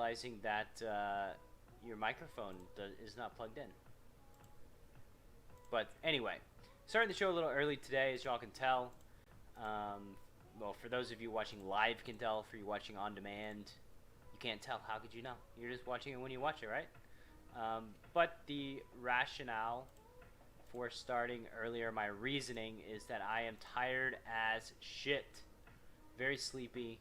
realizing that your microphone is not plugged in. But anyway, starting the show a little early today, as y'all can tell. Well, for those of you watching live can tell. For you watching on demand, you can't tell. How could you know? You're just watching it when you watch it, right? But the rationale for starting earlier, my reasoning is that I am tired as shit. Very sleepy.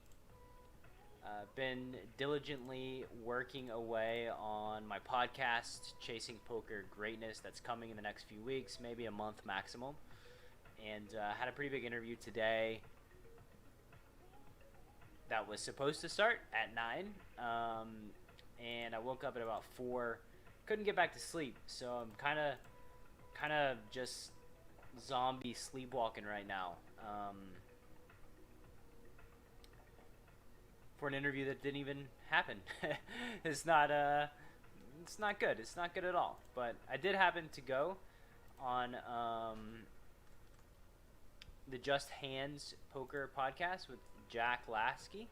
Been diligently working away on my podcast, Chasing Poker Greatness, that's coming in the next few weeks, maybe a month maximum. And had a pretty big interview today that was supposed to start at 9. And I woke up at about 4. Couldn't get back to sleep, so I'm kind of just zombie sleepwalking right now. For an interview that didn't even happen. It's not good. It's not good at all. But I did happen to go on the Just Hands Poker podcast with Jack Lasky,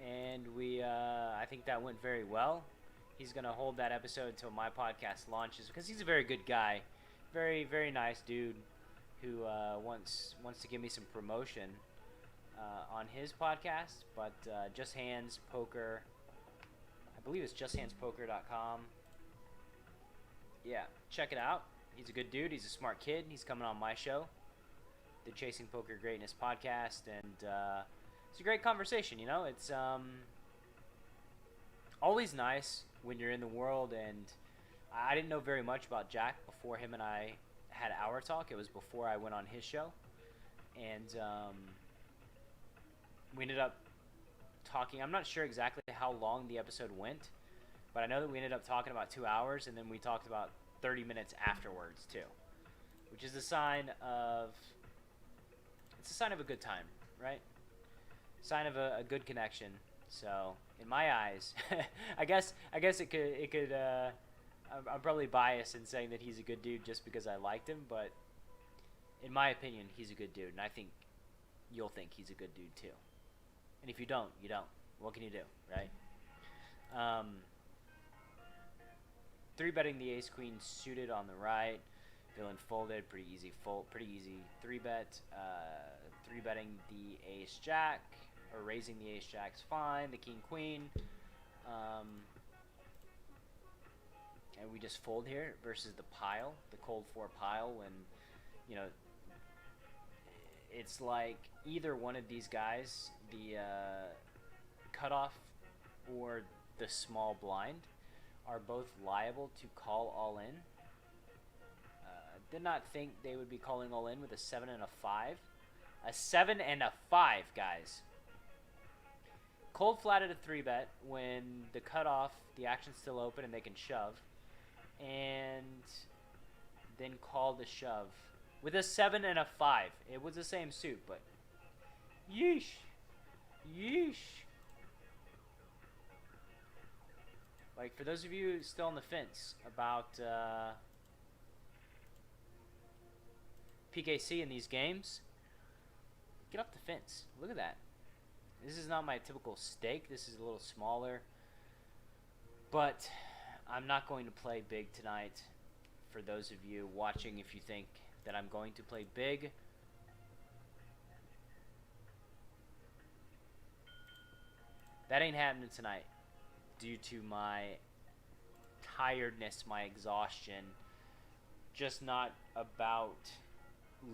and I think that went very well. He's gonna hold that episode until my podcast launches because he's a very good guy, very very nice dude who wants to give me some promotion on his podcast. But Just Hands Poker, I believe it's justhandspoker.com. Yeah, check it out. He's a good dude. He's a smart kid. He's coming on my show, the Chasing Poker Greatness podcast, and it's a great conversation. You know, it's always nice when you're in the world, and I didn't know very much about Jack before him and I had our talk. It was before I went on his show, and we ended up talking. I'm not sure exactly how long the episode went, but I know that we ended up talking about 2 hours, and then we talked about 30 minutes afterwards too, which is a sign of a good time, right? Sign of a good connection. So in my eyes, I guess it could. I'm probably biased in saying that he's a good dude just because I liked him, but in my opinion, he's a good dude, and I think you'll think he's a good dude too. And if you don't, you don't. What can you do, right? 3-betting the ace queen suited on the right, villain folded, pretty easy 3-bet. 3-betting the ace jack, or raising the ace jack's fine. The king queen, and we just fold here versus the pile, the cold 4 pile, when it's like either one of these guys, the cutoff or the small blind, are both liable to call all in. Did not think they would be calling all in with a 7 and a 5. A 7 and a 5, guys. Cold flatted a 3-bet when the cutoff, the action's still open and they can shove, and then call the shove with a 7 and a 5. It was the same suit, but yeesh. Like, for those of you still on the fence about PKC in these games, get off the fence. Look at that. This is not my typical stake. This is a little smaller. But I'm not going to play big tonight. For those of you watching, if you think that I'm going to play big, that ain't happening tonight due to my tiredness, my exhaustion. Just not about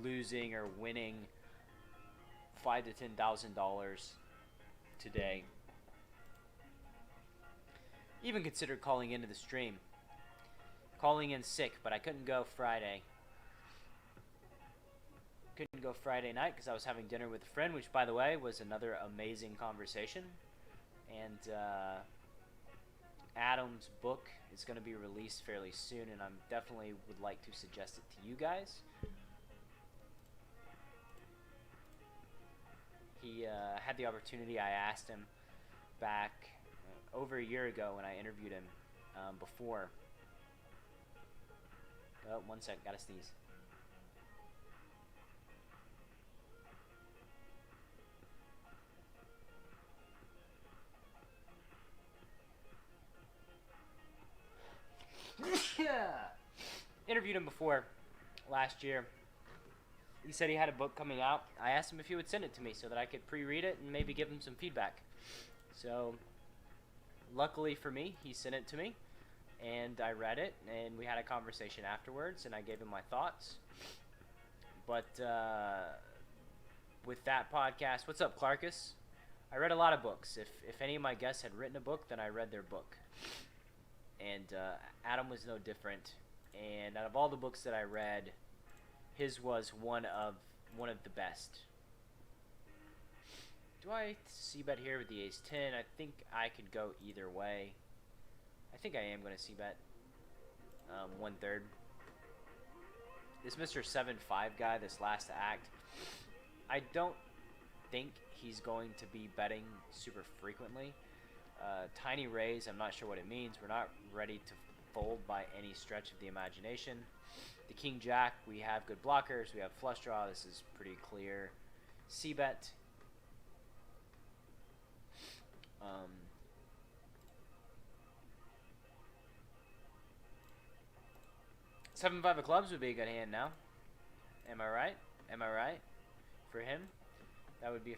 losing or winning $5,000 to $10,000 today. Even considered calling into the stream. Calling in sick, but I couldn't go Friday. Couldn't go Friday night because I was having dinner with a friend, which, by the way, was another amazing conversation. And Adam's book is going to be released fairly soon, and I definitely would like to suggest it to you guys. He had the opportunity. I asked him back over a year ago when I interviewed him before. Oh, one sec, gotta sneeze. interviewed him before last year. He said he had a book coming out. I asked him if he would send it to me so that I could pre-read it and maybe give him some feedback. So, luckily for me, he sent it to me, and I read it, and we had a conversation afterwards, and I gave him my thoughts. But with that podcast, what's up, Clarkus? I read a lot of books. If any of my guests had written a book, then I read their book. And Adam was no different. And out of all the books that I read, his was one of the best. Do I c-bet here with the ace-10? I think I could go either way. I think I am going to c-bet 1/3. This Mr. 7-5 guy, this last act, I don't think he's going to be betting super frequently. Tiny raise, I'm not sure what it means. We're not ready to fold by any stretch of the imagination. The King Jack, we have good blockers. We have flush draw. This is pretty clear. C-bet. 7-5 of clubs would be a good hand now. Am I right? Am I right? For him, that would be a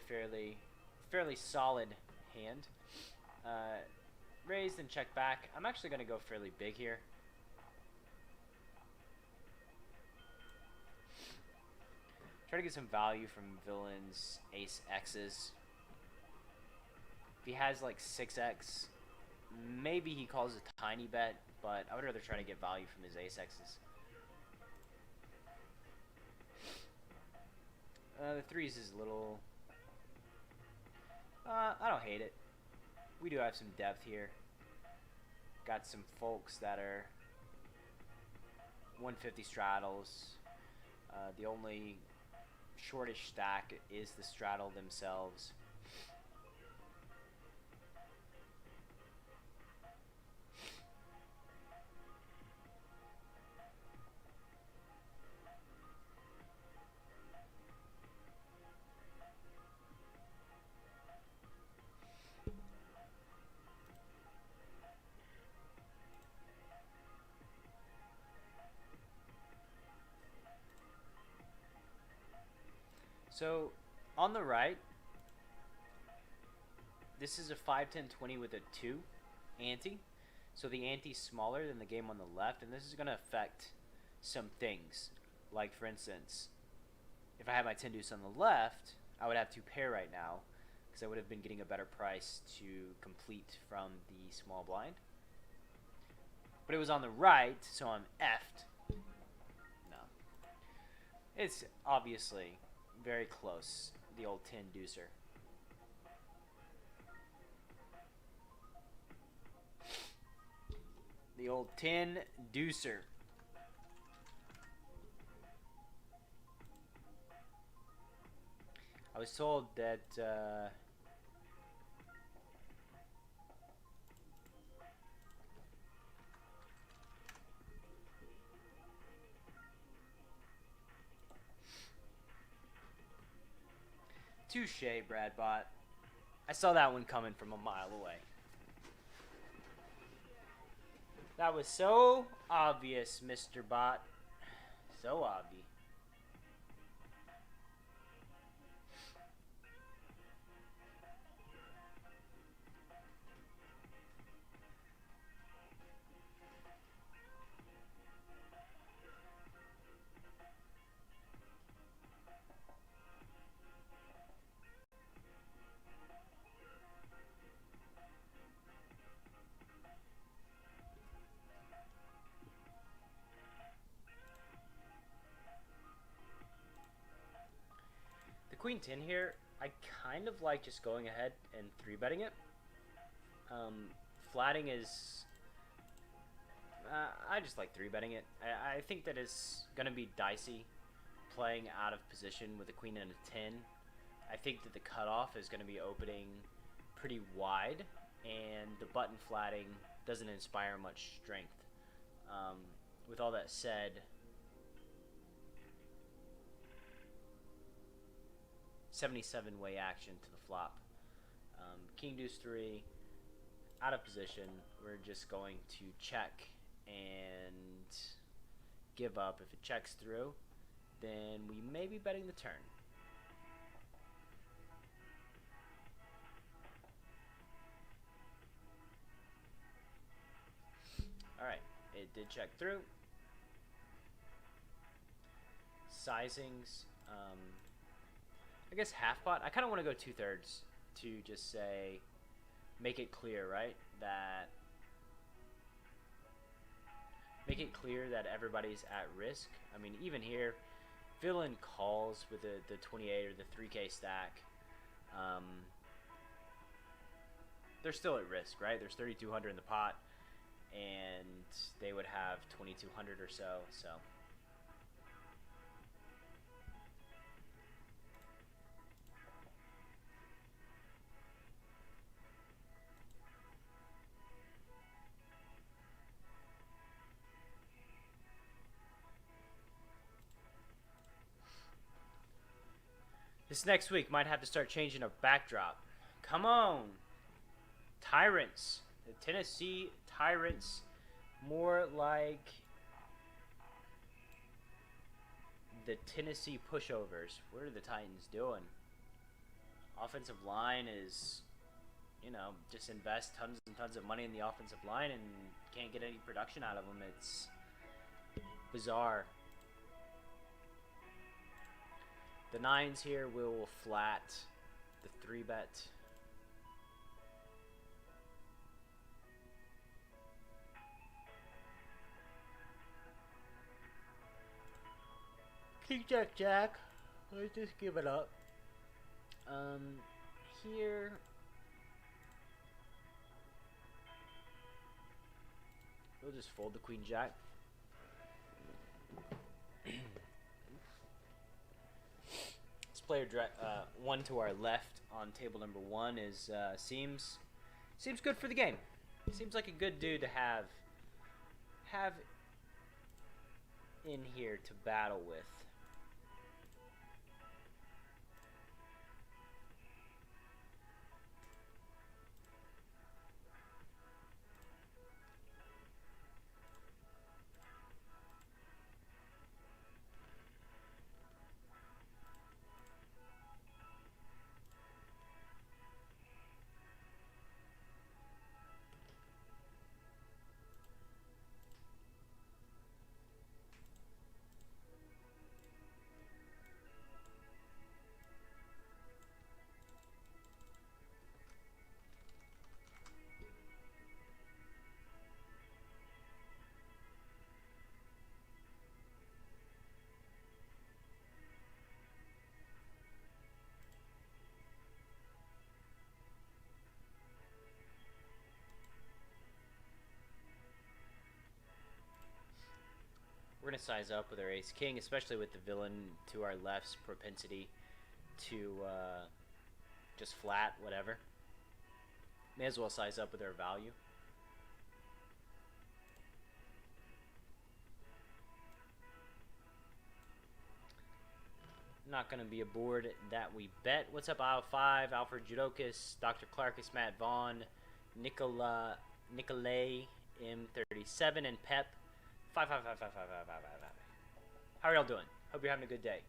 fairly solid hand. Raised and check back. I'm actually going to go fairly big here. Try to get some value from villains, ace X's. If he has like 6x, maybe he calls a tiny bet, but I would rather try to get value from his ace X's. The threes is a little... I don't hate it. We do have some depth here. Got some folks that are 150 straddles. The only shortish stack is the straddle themselves. So, on the right, this is a 5-10-20 with a 2 ante. So the ante's smaller than the game on the left, and this is going to affect some things. Like, for instance, if I had my 10 deuce on the left, I would have 2 pair right now, because I would have been getting a better price to complete from the small blind. But it was on the right, so I'm effed. No. It's obviously very close, the old 10 deucer. The old 10 deucer. I was told that touche, Bradbot. I saw that one coming from a mile away. That was so obvious, Mr. Bot. So obvious. Queen 10 here, I kind of like just going ahead and 3-betting it. Flatting is... I just like 3-betting it. I think that it's going to be dicey playing out of position with a queen and a 10. I think that the cutoff is going to be opening pretty wide, and the button flatting doesn't inspire much strength. With all that said... 77-way action to the flop. King deuce 3, out of position. We're just going to check and give up. If it checks through, then we may be betting the turn. Alright, it did check through. Sizings, I guess half pot. I kind of want to go 2/3 to just say, make it clear, right? Make it clear that everybody's at risk. I mean, even here, villain calls with the 28 or the 3K stack. They're still at risk, right? There's 3,200 in the pot, and they would have 2,200 or so. So. This next week might have to start changing our backdrop. Come on. Tyrants. The Tennessee Tyrants. More like the Tennessee pushovers. What are the Titans doing? Offensive line is, just invest tons and tons of money in the offensive line and can't get any production out of them. It's bizarre. The 9s here will flat the 3-bet. King Jack Jack. Let's just give it up. Here. We'll just fold the Queen Jack. Player one to our left on table number 1 is seems good for the game. Seems like a good dude to have in here to battle with. We're going to size up with our ace-king, especially with the villain to our left's propensity to just flat, whatever. May as well size up with our value. Not going to be a board that we bet. What's up, Aisle 5, Alfred Judokis, Dr. Clarkus, Matt Vaughn, Nikolay M37, and Pep. 5555555. How are y'all doing? Hope you're having a good day.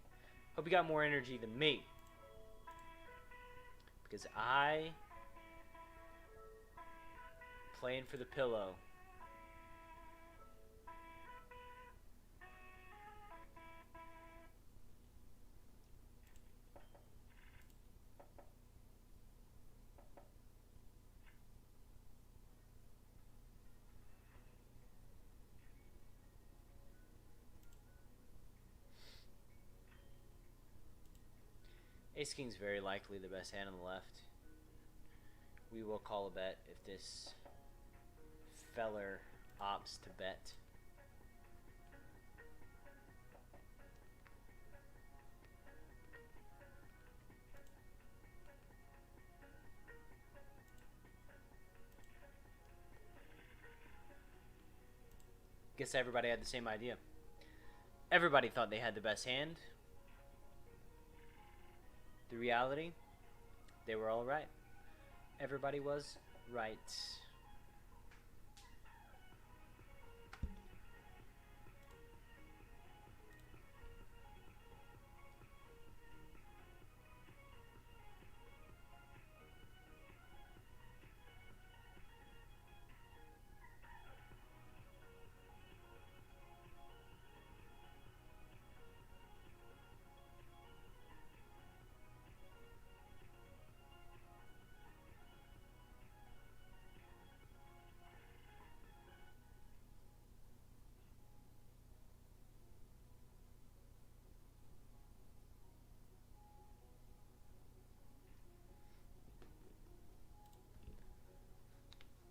Hope you got more energy than me. Because I playing for the pillow. Ace-King's very likely the best hand on the left. We will call a bet if this feller opts to bet. Guess everybody had the same idea. Everybody thought they had the best hand. The reality, they were all right. Everybody was right.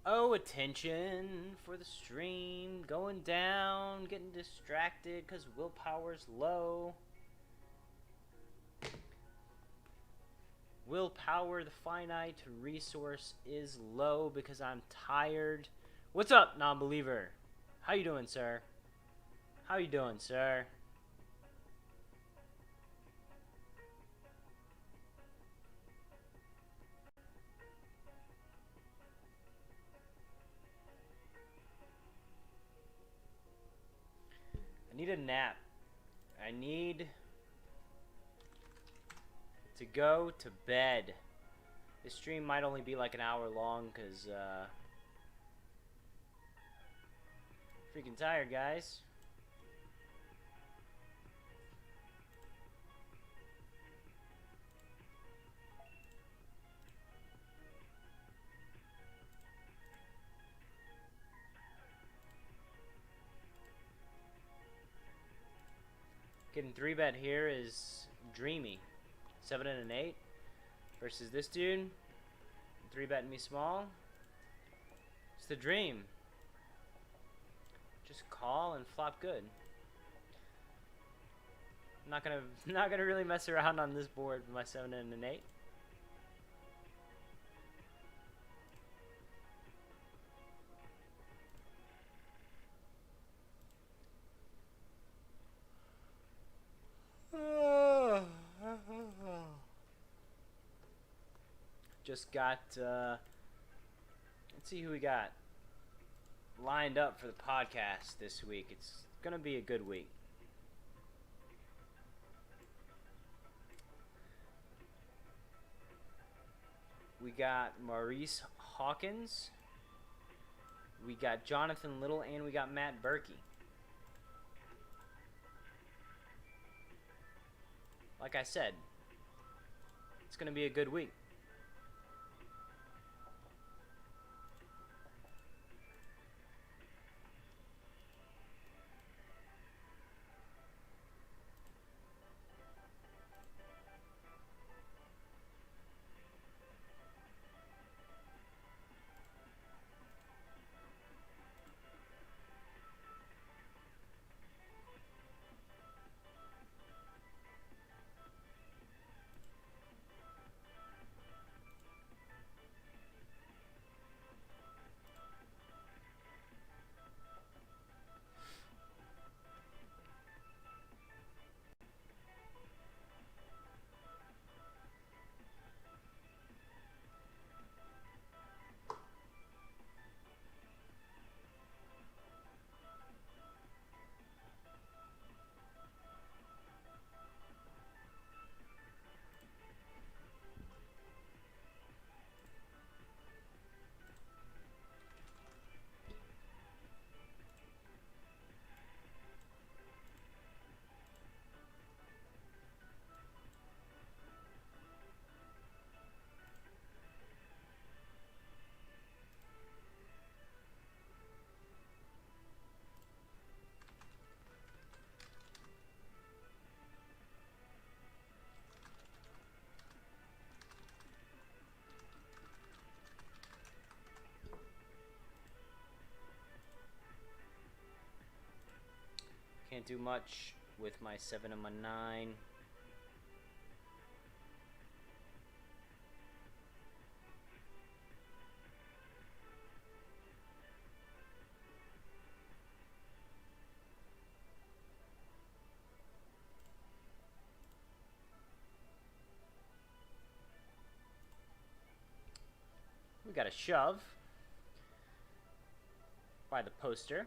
Oh, attention for the stream. Going down, getting distracted because willpower's low. Willpower, the finite resource, is low because I'm tired. What's up, non-believer? How you doing, sir? How you doing, sir? I need a nap. I need to go to bed. This stream might only be like an hour long because, freaking tired, guys. Getting 3-bet here is dreamy. 7 and an 8 versus this dude. 3-betting me small. It's the dream. Just call and flop good. I'm not gonna really mess around on this board with my 7 and an 8. Just got, let's see who we got lined up for the podcast this week. It's gonna be a good week. We got Maurice Hawkins, we got Jonathan Little, and we got Matt Berkey. Like I said, it's gonna be a good week. Can't do much with my 7 and my 9. We got a shove by the poster.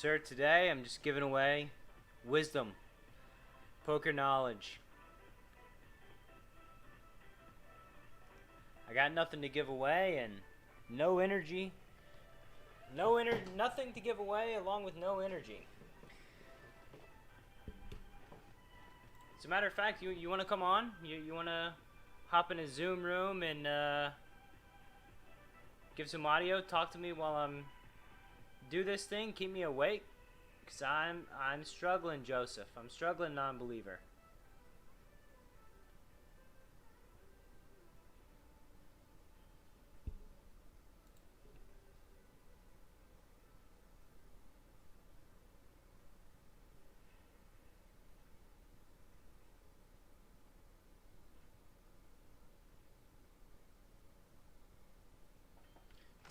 Sir, today I'm just giving away wisdom, poker knowledge. I got nothing to give away and no energy. Nothing to give away along with no energy. As a matter of fact, you want to come on? You want to hop in a Zoom room and give some audio? Talk to me while I'm do this thing. Keep me awake, cause I'm struggling, Joseph. I'm struggling, non-believer.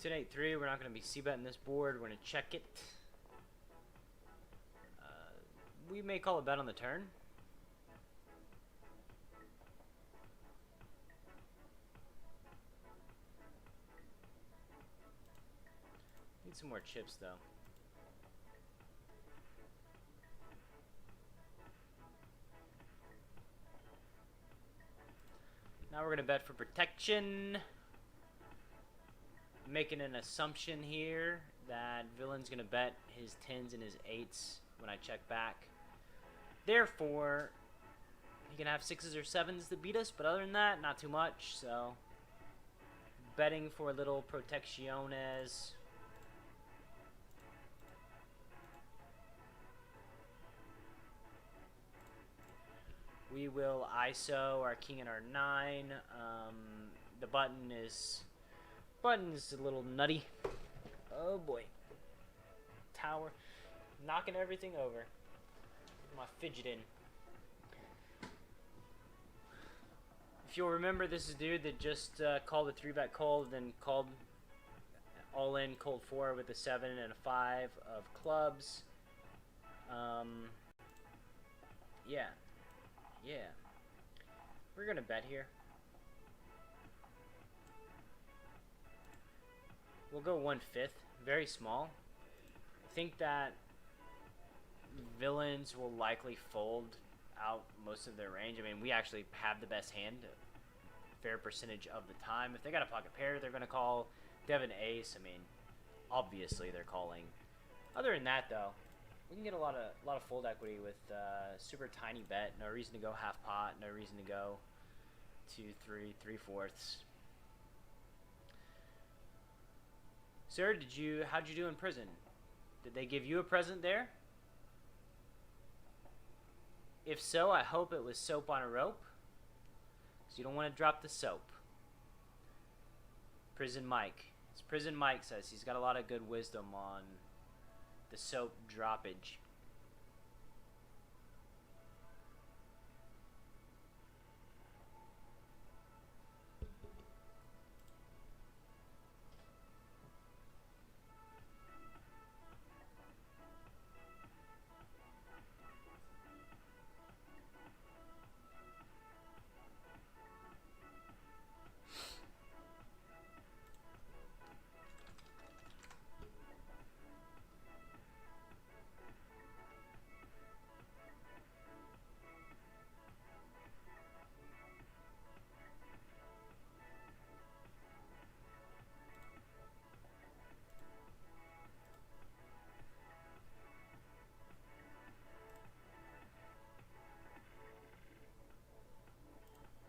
It's 8-3. We're not going to be c-betting this board. We're going to check it. We may call a bet on the turn. Need some more chips, though. Now we're going to bet for protection. Making an assumption here that Villain's going to bet his 10s and his 8s when I check back. Therefore, he can have 6s or 7s to beat us, but other than that, not too much. So, betting for a little protecciones. We will ISO our king and our 9. The button's a little nutty. Oh boy. Tower. Knocking everything over. My fidgeting. If you'll remember, this is a dude that just called a 3-bet cold, then called all in cold 4 with a 7 and a 5 of clubs. Yeah. We're gonna bet here. We'll go 1/5, very small. I think that Villains will likely fold out most of their range. I mean, we actually have the best hand, a fair percentage of the time. If they got a pocket pair, they're gonna call. If they have an ace, I mean, obviously they're calling. Other than that, though, we can get a lot of fold equity with super tiny bet. No reason to go half pot. No reason to go 2, 3, 3/4. Sir, how'd you do in prison? Did they give you a present there? If so, I hope it was soap on a rope, because you don't want to drop the soap. Prison Mike. As Prison Mike says, he's got a lot of good wisdom on the soap droppage.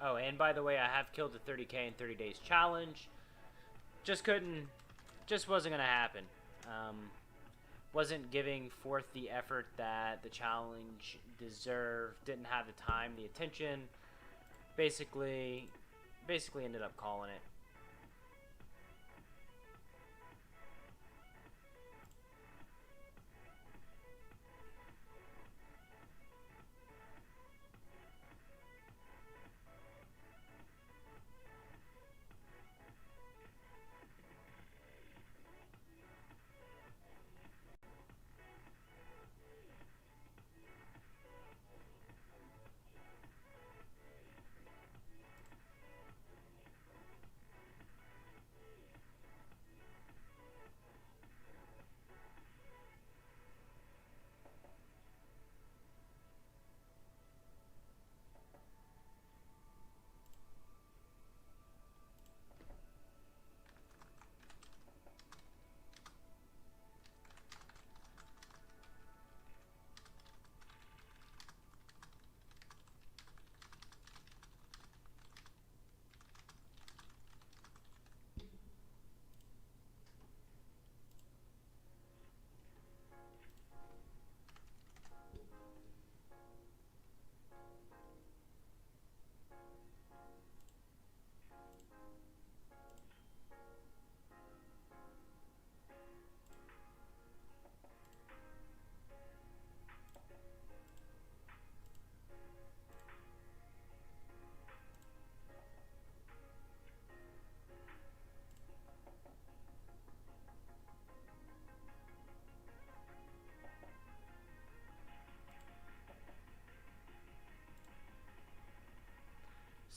Oh, and by the way, I have killed the 30K in 30 days challenge. Just wasn't gonna happen. Wasn't giving forth the effort that the challenge deserved. Didn't have the time, the attention. Basically ended up calling it.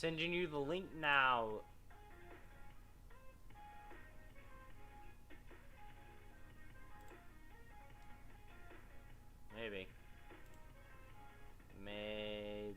Sending you the link now. Maybe. Maybe.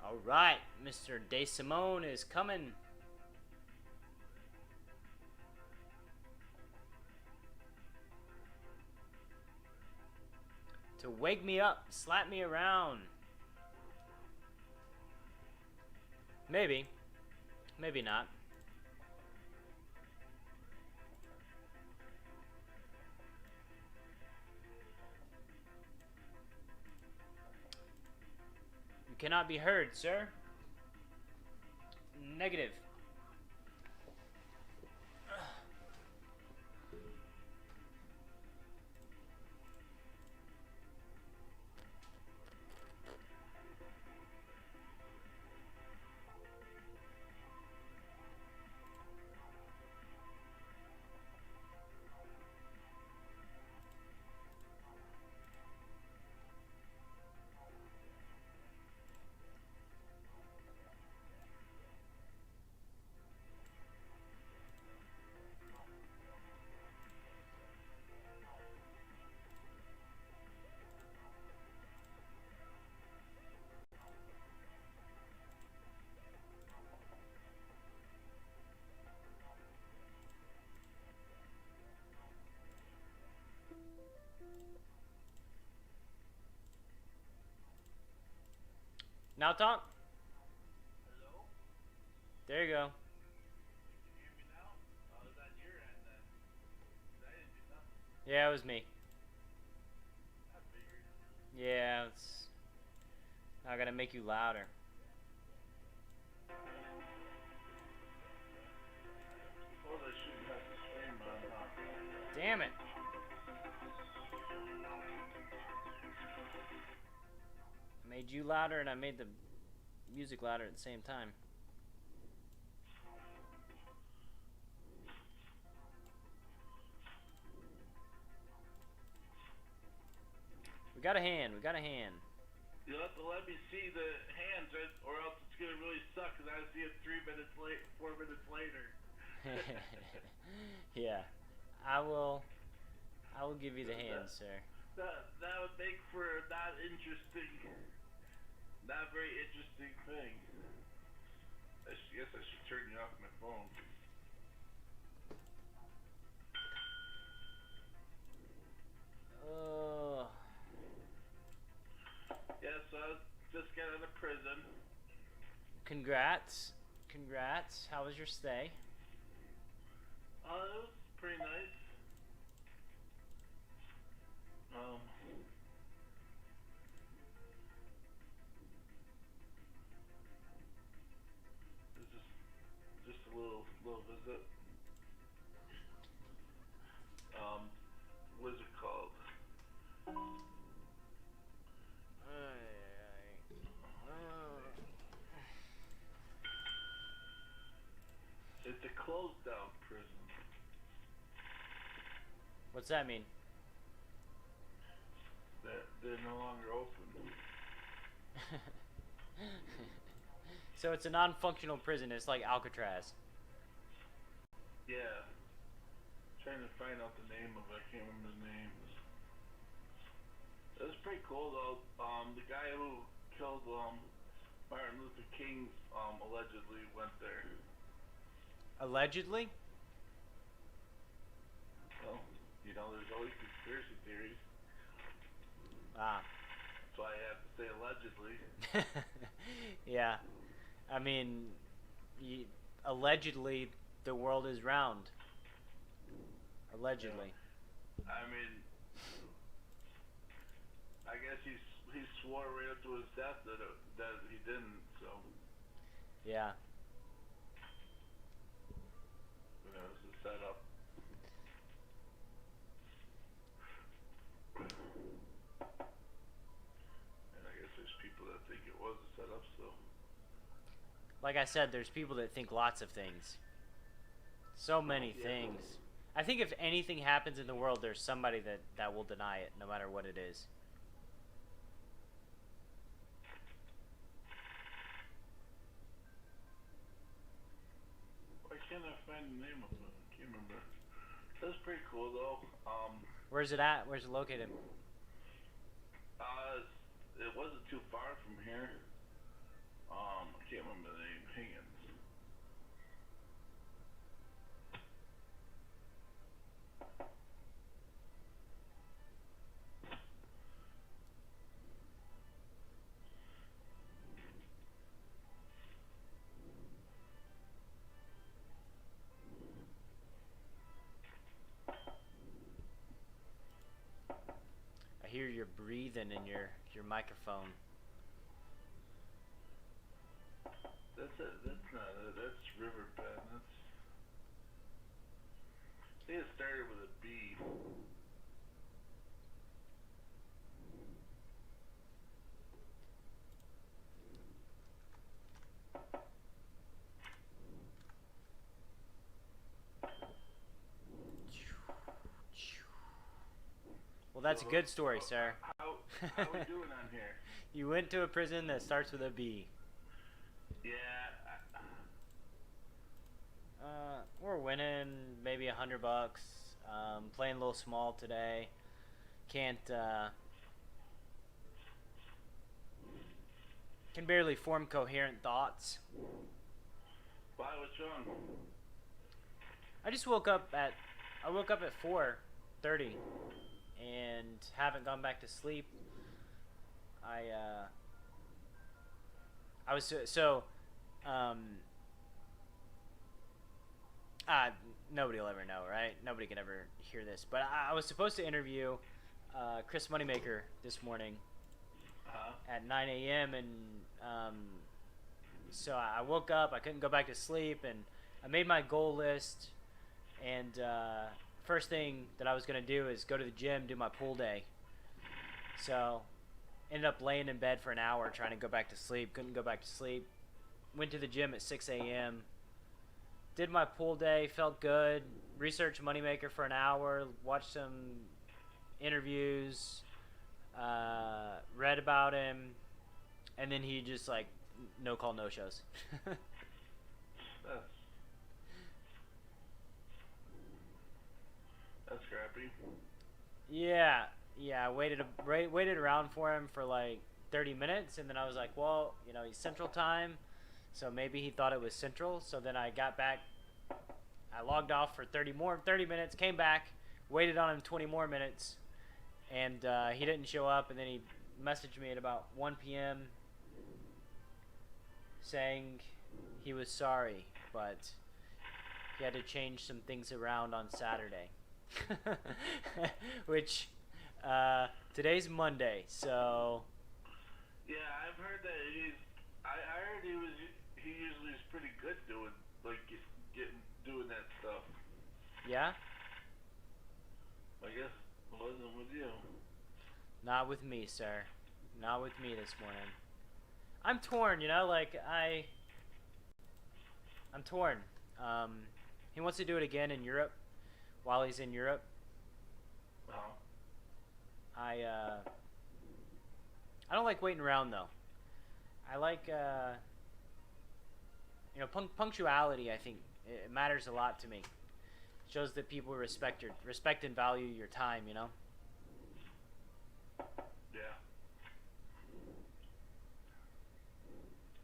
All right, Mr. DeSimone is coming. To wake me up, slap me around. Maybe. Maybe not. You cannot be heard, sir. Negative. Now talk. Hello? There you go. Can you hear me now? Oh, is that your end then? 'Cause I didn't do nothing. Yeah, it was me. I figured. Yeah, it's... I gotta make you louder. Suppose I shouldn't have to stream on, huh? Damn it. I made you louder and I made the music louder at the same time. We got a hand, we got a hand. You'll have to let me see the hands, or else it's gonna really suck, because I see it 3 minutes late, 4 minutes later. Yeah. I will give you the hand, sir. That would make for a not very interesting thing. I guess I should turn you off my phone. got out of prison. Congrats. Congrats. How was your stay? It was pretty nice. It's just a little visit. What's it called? It's a closed down prison. What's that mean? They're no longer open. So it's a non-functional prison. It's like Alcatraz. Yeah. Trying to find out the name of it. I can't remember the name. It was pretty cool though. The guy who killed Martin Luther King allegedly went there. Allegedly? Well, you know, there's always conspiracy theories. Ah. That's why I have to say allegedly. Yeah. I mean, allegedly, the world is round. Allegedly. Yeah. I mean, I guess he swore right up to his death that he didn't. So. Yeah. You know, it's a setup. And I guess there's people that think it was a setup. So. Like I said, there's people that think lots of things. So many things. I think if anything happens in the world, there's somebody that will deny it, no matter what it is. Why can't I find the name of it? I can't remember. That's pretty cool though. Where's it at? Where's it located? It wasn't too far from here. I can't remember the name. Higgins. I hear you're breathing in your microphone. That's it. That's not it. That's Riverbend. I think it started with a B. Well, that's a good story, sir. How we doing on here? You went to a prison that starts with a B. Yeah. We're winning maybe $100. Playing a little small today. Can barely form coherent thoughts. Why? What's wrong? I just woke up at 4:30 and haven't gone back to sleep. I was nobody will ever know, right? Nobody can ever hear this. But I was supposed to interview Chris Moneymaker this morning at 9 a.m. and so I woke up. I couldn't go back to sleep, and I made my goal list. And first thing that I was gonna do is go to the gym, do my pool day. So ended up laying in bed for an hour trying to go back to sleep. Couldn't go back to sleep. Went to the gym at 6 a.m. Did my pool day, felt good. Researched Moneymaker for an hour, watched some interviews, read about him, and then he just like no call, no shows. That's crappy. Yeah. I waited around for him for like 30 minutes, and then I was like, well, you know, he's Central Time, so maybe he thought it was Central. So then I got back. I logged off for 30 minutes, came back, waited on him 20 more minutes, and he didn't show up. And then he messaged me at about 1 p.m. saying he was sorry, but he had to change some things around on Saturday. Which, today's Monday, so... Yeah, I've heard that I heard he usually is pretty good doing, like, doing that stuff. Yeah? I guess it wasn't with you. Not with me, sir. Not with me this morning. I'm torn, like, I'm torn. He wants to do it again in Europe, while he's in Europe. Uh-huh. I don't like waiting around, though. I like, punctuality, I think, it matters a lot to me. It shows that people respect and value your time, Yeah.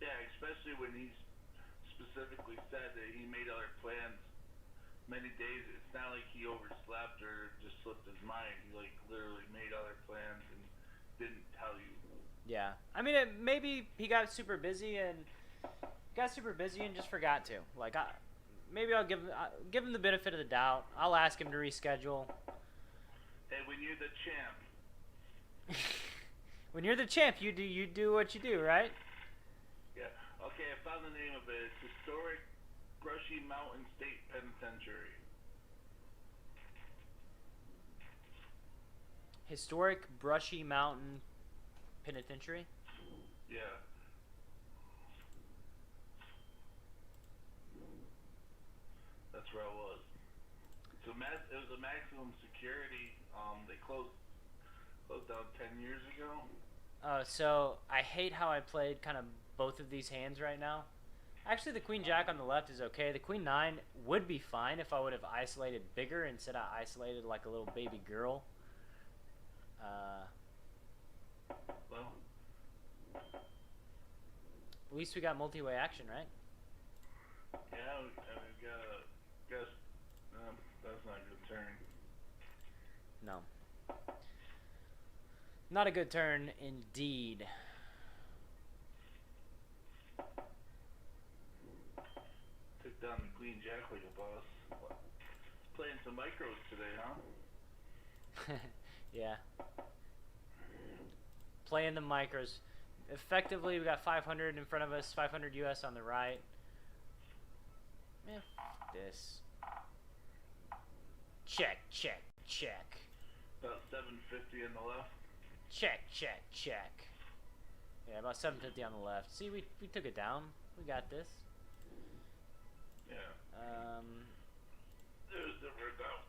Yeah, especially when he's specifically said that he made other plans many days. It's not like he overslept or just slipped his mind. He, like, literally made other plans and didn't tell you. Yeah. I mean, maybe he got super busy and just forgot to. Like, maybe I'll give him the benefit of the doubt. I'll ask him to reschedule. Hey, when you're the champ. When you're the champ, you do what you do, right? Yeah. Okay, I found the name of it. It's Historic Brushy Mountain State Penitentiary. Historic Brushy Mountain Penitentiary? Yeah. That's where I was. So it was a maximum security. They closed down 10 years ago. So I hate how I played kind of both of these hands right now. Actually, the Queen Jack on the left is okay. The Queen 9 would be fine if I would have isolated bigger instead of isolated like a little baby girl. Well, at least we got multi-way action, right? yeah, we guess that's not a good turn. No. Not a good turn, indeed. Took down the Queen Jack like a boss. What? Playing some micros today, huh? Yeah. Playing the micros. Effectively, we got 500 in front of us, 500 US on the right. This. Check, check, check. About 750 on the left. Check, check, check. Yeah, about 750 on the left. See, we took it down. We got this. Yeah. There's the red down.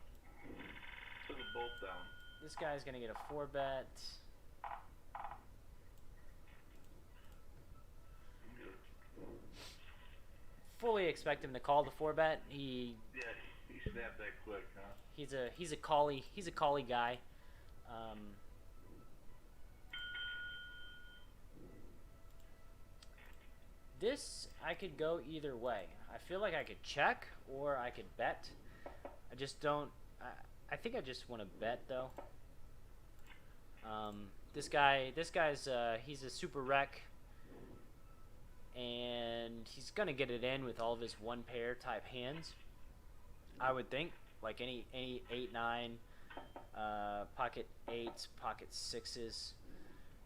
Took a bolt down. This guy's gonna get a 4-bet. Fully expect him to call the 4-bet. Yeah, he snapped that quick, huh? He's a collie guy. This I could go either way. I feel like I could check or I could bet. I just don't. I think I just want to bet though. This guy's he's a super wreck, and he's gonna get it in with all of his one pair type hands. I would think, like any 8-9, pocket 8s, pocket 6s.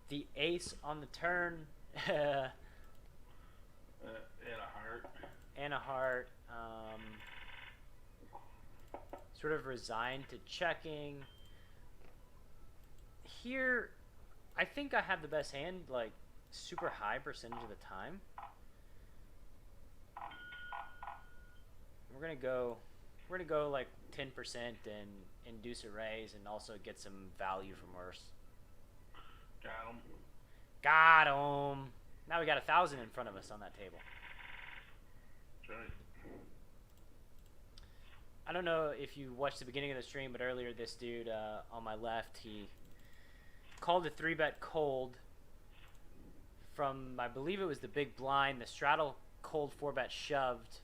The ace on the turn. And a heart. Sort of resigned to checking. Here, I think I have the best hand, like super high percentage of the time. We're gonna go like 10% and induce a raise and also get some value from worse. Got him. Now we got 1,000 in front of us on that table. Right. I don't know if you watched the beginning of the stream, but earlier this dude on my left, he called a 3-bet cold from, I believe it was the big blind. The straddle cold 4-bet shoved.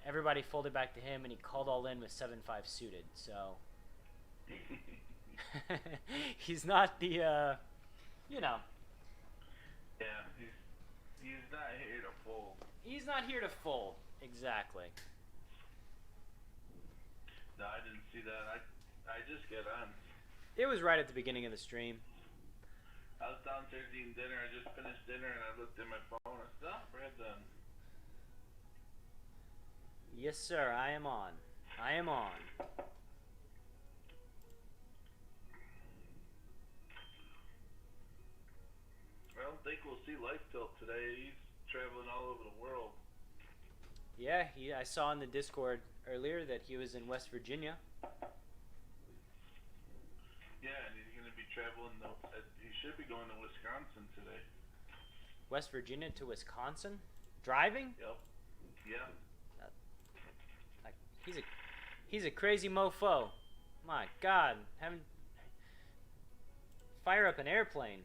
Everybody folded back to him, and he called all in with 7-5 suited. So he's not the, Yeah, He's not here to fold. He's not here to fold. Exactly. No, I didn't see that. I just get on. It was right at the beginning of the stream. I was downstairs eating dinner. I just finished dinner and I looked at my phone. I said, "Oh, Brad's on." Yes, sir. I am on. I am on. I don't think we'll see Life Tilt today. He's traveling all over the world. Yeah, I saw in the Discord earlier that he was in West Virginia. Yeah, and he's going to be traveling. He should be going to Wisconsin today. West Virginia to Wisconsin? Driving? Yep. Yeah. He's a crazy mofo. My God, fire up an airplane.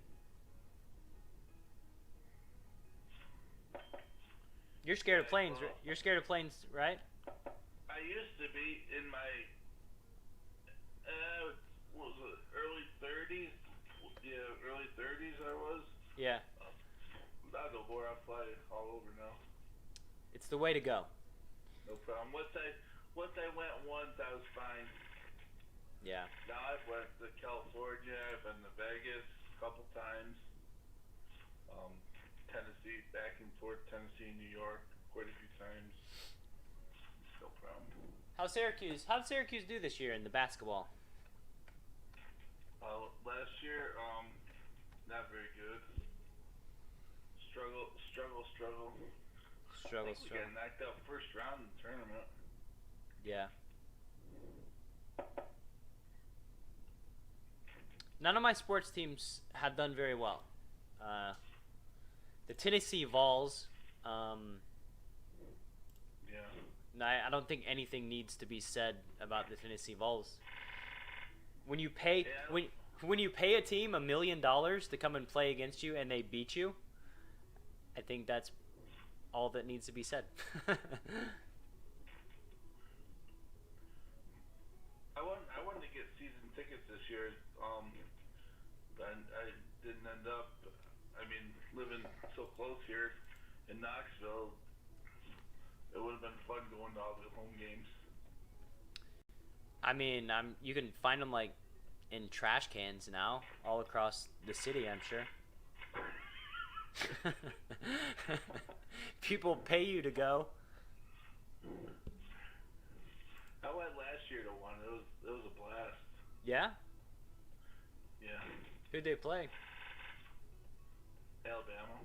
You're scared of planes. You're scared of planes, right? I used to be in my what was it, early 30s? Yeah, early 30s I was. Yeah. I don't know where I fly all over now. It's the way to go. No problem. Once I went once, I was fine. Yeah. Now I've went to California. I've been to Vegas a couple times. Tennessee, back and forth. Tennessee, New York, quite a few times. No problem. How'd Syracuse do this year in the basketball? Last year, not very good. Struggle. I think we got knocked out first round in the tournament. Yeah. None of my sports teams have done very well. The Tennessee Vols. Yeah. I don't think anything needs to be said about the Tennessee Vols. When you pay when you pay a team $1 million to come and play against you and they beat you, I think that's all that needs to be said. I wanted to get season tickets this year, but I didn't end up. I mean, living so close here in Knoxville, it would have been fun going to all the home games. I mean, you can find them like in trash cans now, all across the city, I'm sure. People pay you to go. I went last year to one. It was a blast. Yeah? Yeah. Who'd they play? Alabama.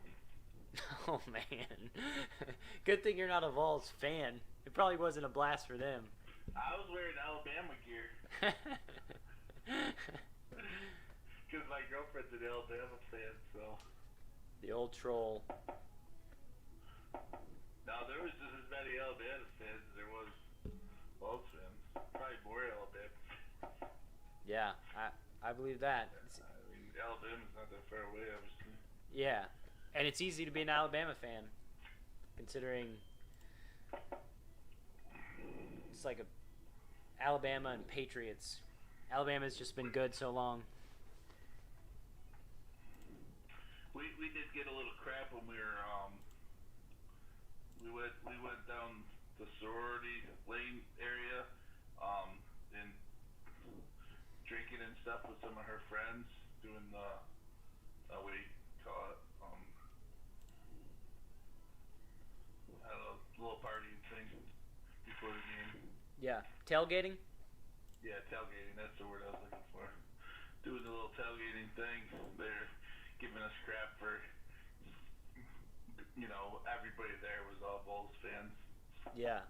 Oh, man. Good thing you're not a Vols fan. It probably wasn't a blast for them. I was wearing Alabama gear. Because my girlfriend's an Alabama fan, so. The old troll. Now, there was just as many Alabama fans as there was Vols fans. Probably more Alabama. Yeah, I believe that. I mean, Alabama's not that far away, obviously. Yeah, and it's easy to be an Alabama fan, considering it's like Alabama and Patriots. Alabama's just been good so long. We did get a little crap when we were we went down the sorority lane area and drinking and stuff with some of her friends, doing the what do you call it, I don't know, little party thing before the game. Yeah, tailgating. Yeah, tailgating. That's the word I was looking for. Doing the little tailgating thing. They're giving us crap for, everybody there was all Vols fans. Yeah.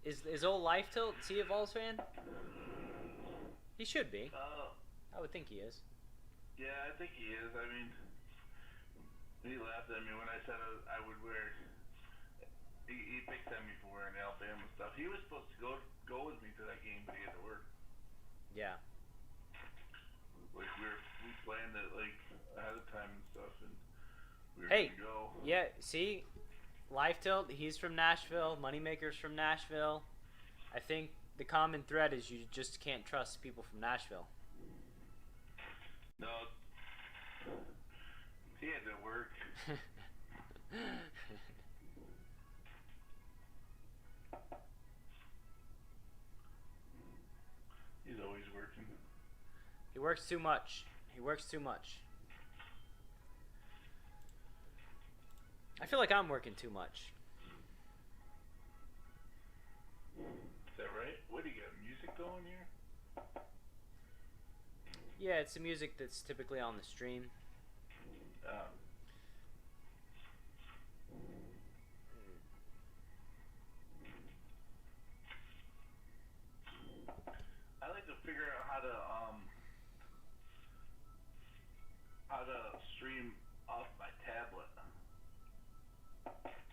Is old Life Tilt, is he a Vols fan? He should be. I would think he is. Yeah, I think he is. I mean, he laughed at me when I said I would wear. He picked at me for wearing Alabama stuff. He was supposed to go with me to that game, but he had to work. Yeah. Like we planned it like ahead of time and stuff, and we were gonna go. Yeah. See, Life Tilt. He's from Nashville. Moneymaker's from Nashville. I think the common thread is you just can't trust people from Nashville. No, he had to work. He's always working. He works too much. He works too much. I feel like I'm working too much. Is that right? What do you got? Music going here? Yeah, it's the music that's typically on the stream. I like to figure out how to stream off my tablet.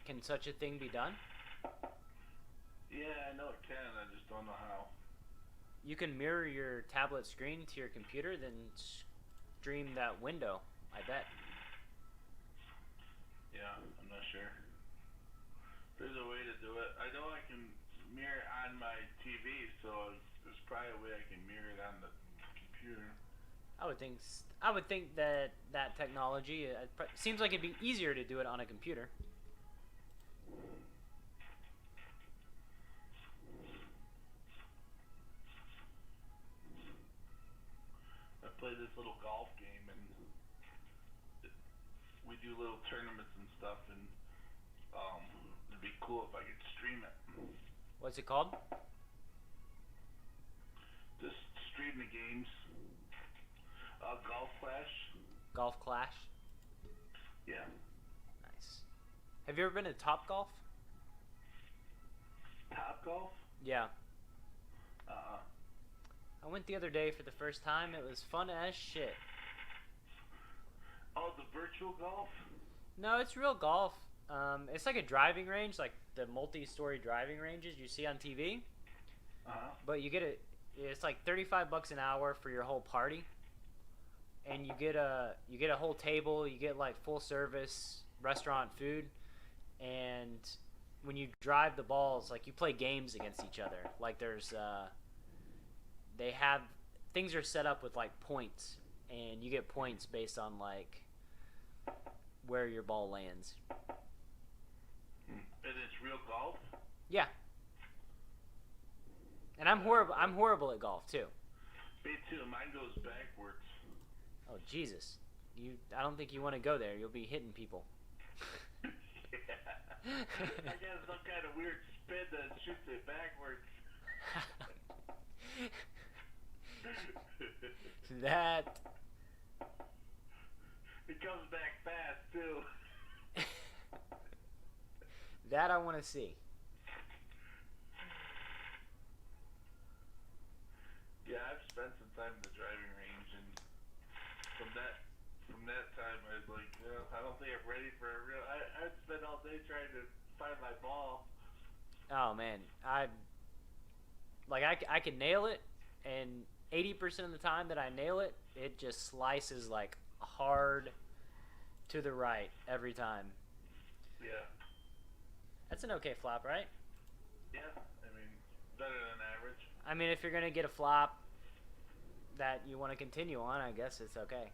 Can such a thing be done? Yeah, I know it can. I just don't know how. You can mirror your tablet screen to your computer, then stream that window, I bet. Yeah, I'm not sure. There's a way to do it. I know I can mirror on my TV, so there's probably a way I can mirror it on the computer. I would think that technology seems like it'd be easier to do it on a computer. I play this little golf game, and we do little tournaments and stuff, and it'd be cool if I could stream it. What's it called? Just stream the games. Golf Clash. Golf Clash? Yeah. Nice. Have you ever been to Top Golf? Top Golf? Yeah. I went the other day for the first time. It was fun as shit. Oh, the virtual golf? No, it's real golf. It's like a driving range, like the multi-story driving ranges you see on TV. But you get it's like $35 an hour for your whole party. And you get a whole table, you get like full service restaurant food, and when you drive the balls, like you play games against each other. Like there's things are set up with like points, and you get points based on like where your ball lands. And it's real golf? Yeah. And I'm horrible at golf too. Me too. Mine goes backwards. Oh Jesus! I don't think you want to go there. You'll be hitting people. Yeah. I got some kind of weird spin that shoots it backwards. That. It comes back fast too. That I want to see. Yeah, I've spent some time in the driving range, and from that time, I was like, I don't think I'm ready for a real. I'd spend all day trying to find my ball. Oh man, I can nail it, and 80% of the time that I nail it, it just slices like hard to the right every time. Yeah. That's an okay flop, right? Yeah, I mean, better than average. I mean, if you're gonna get a flop that you want to continue on, I guess it's okay.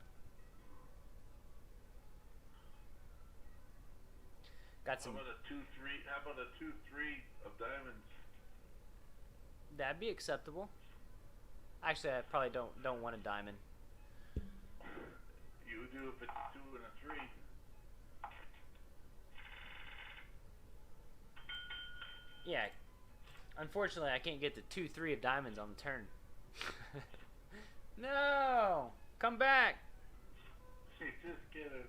Got some. How about a 2-3? How about a 2-3 of diamonds? That'd be acceptable. Actually, I probably don't want a diamond. You do if it's a 2 and a 3. Yeah. Unfortunately, I can't get the 2-3 of diamonds on the turn. No! Come back! Just kidding.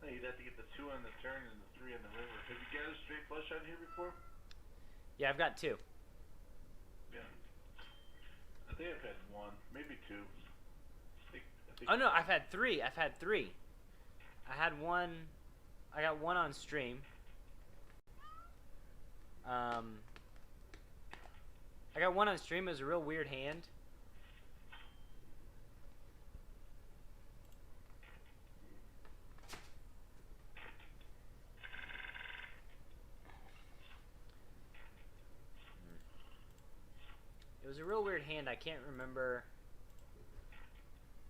No, you'd have to get the 2 on the turn and the 3 on the river. Have you got a straight flush on here before? Yeah, I've got 2. Yeah. I think I've had 1, maybe 2. Oh no, I've had 3. I had 1. I got 1 on stream. I got 1 on stream. It was a real weird hand. a real weird hand. I can't remember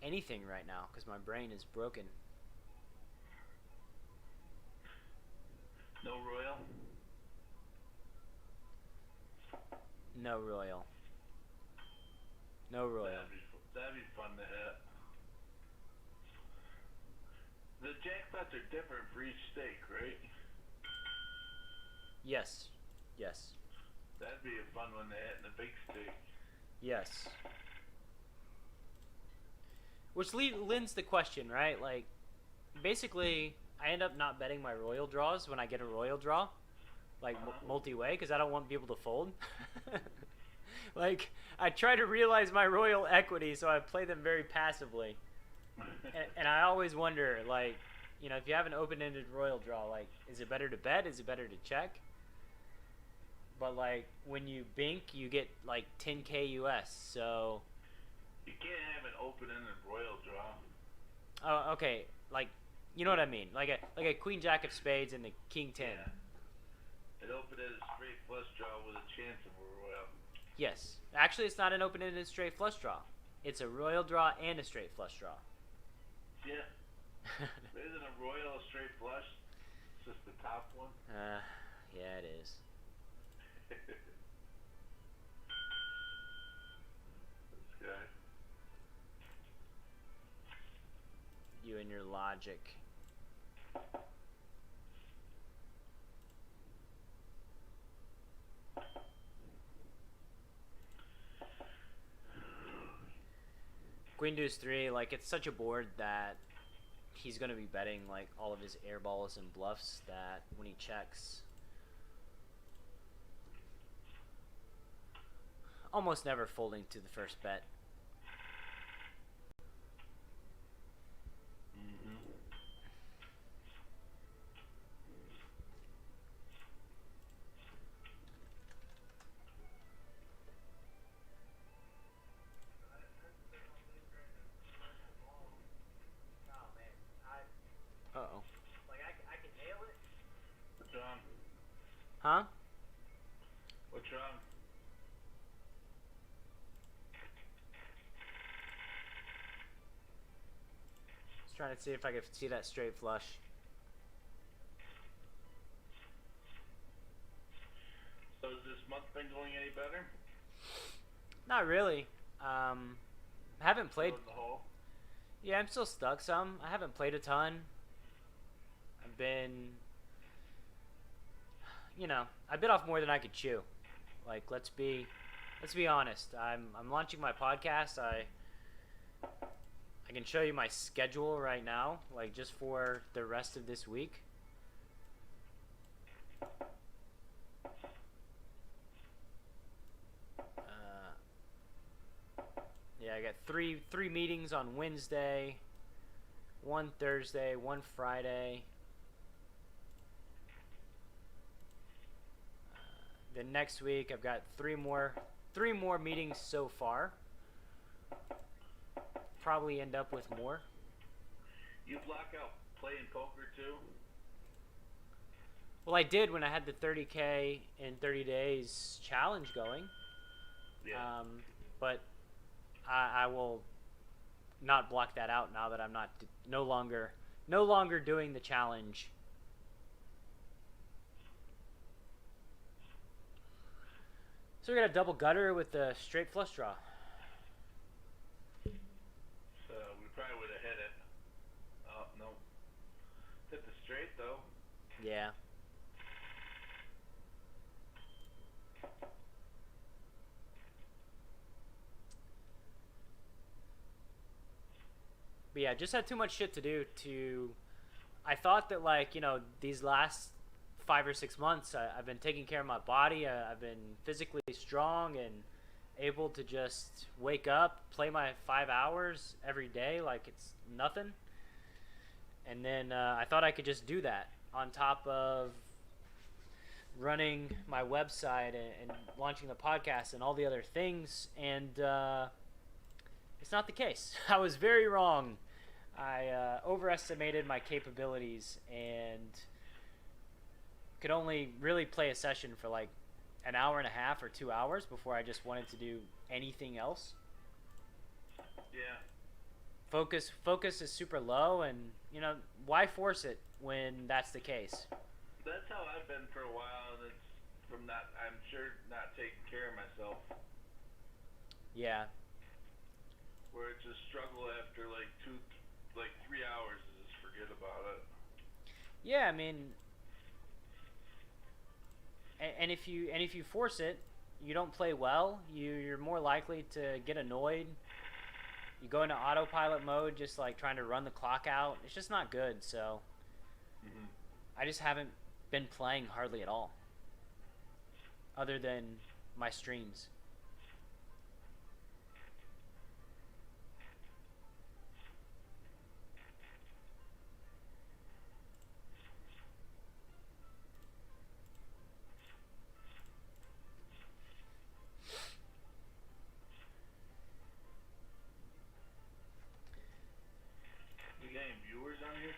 anything right now because my brain is broken. No royal? No royal. No royal. That'd be fun to hit. The jackpots are different for each stake, right? Yes. Yes. That'd be a fun one to hit in the big stake. Yes. Which lends the question, right? Like, basically, I end up not betting my royal draws when I get a royal draw, like multi-way, because I don't want people to fold. Like, I try to realize my royal equity, so I play them very passively. And I always wonder, like, you know, if you have an open-ended royal draw, like, is it better to bet? Is it better to check? But, like, when you bink, you get, like, 10K US, so... You can't have an open-ended royal draw. Oh, okay. Like, you know what I mean? Like a queen jack of spades and the king 10. Yeah. An open-ended straight flush draw with a chance of a royal. Yes. Actually, it's not an open-ended straight flush draw. It's a royal draw and a straight flush draw. Yeah. Isn't a royal a straight flush? It's just the top one. Yeah, it is. This guy. You and your logic. Queen deuce 3, like, it's such a board that he's going to be betting, like, all of his air balls and bluffs that when he checks, almost never folding to the first bet. Uh-oh. Like, I can nail it. What's wrong? Huh? What's wrong? Just trying to see if I could see that straight flush. So has this month been going any better? Not really. I haven't played... Still in the hole? Yeah, I'm still stuck some. I haven't played a ton. I've been... You know, I bit off more than I could chew. Like, let's be honest. I'm launching my podcast. I can show you my schedule right now, like, just for the rest of this week. Yeah, I got three meetings on Wednesday, one Thursday, one Friday. Then next week I've got three more meetings so far. Probably end up with more. You block out playing poker too? Well, I did when I had the 30K in 30 days challenge going. Yeah. But I will not block that out now that I'm no longer doing the challenge. So we got a double gutter with the straight flush draw. So we probably would have hit it. Oh, no. Hit the straight though. Yeah. But yeah, just had too much shit to do I thought that, like, you know, these last 5 or 6 months, I've been taking care of my body. I've been physically strong and able to just wake up, play my 5 hours every day like it's nothing. And then I thought I could just do that on top of running my website and launching the podcast and all the other things. And it's not the case. I was very wrong. I overestimated my capabilities and could only really play a session for like an hour and a half or 2 hours before I just wanted to do anything else. Yeah. Focus is super low, and why force it when that's the case? That's how I've been for a while, and it's from I'm sure not taking care of myself. Yeah. Where it's a struggle after like 3 hours to just forget about it. Yeah, I mean, and if you force it, you don't play well. You're more likely to get annoyed. You go into autopilot mode, just like trying to run the clock out. It's just not good. So, I just haven't been playing hardly at all, other than my streams.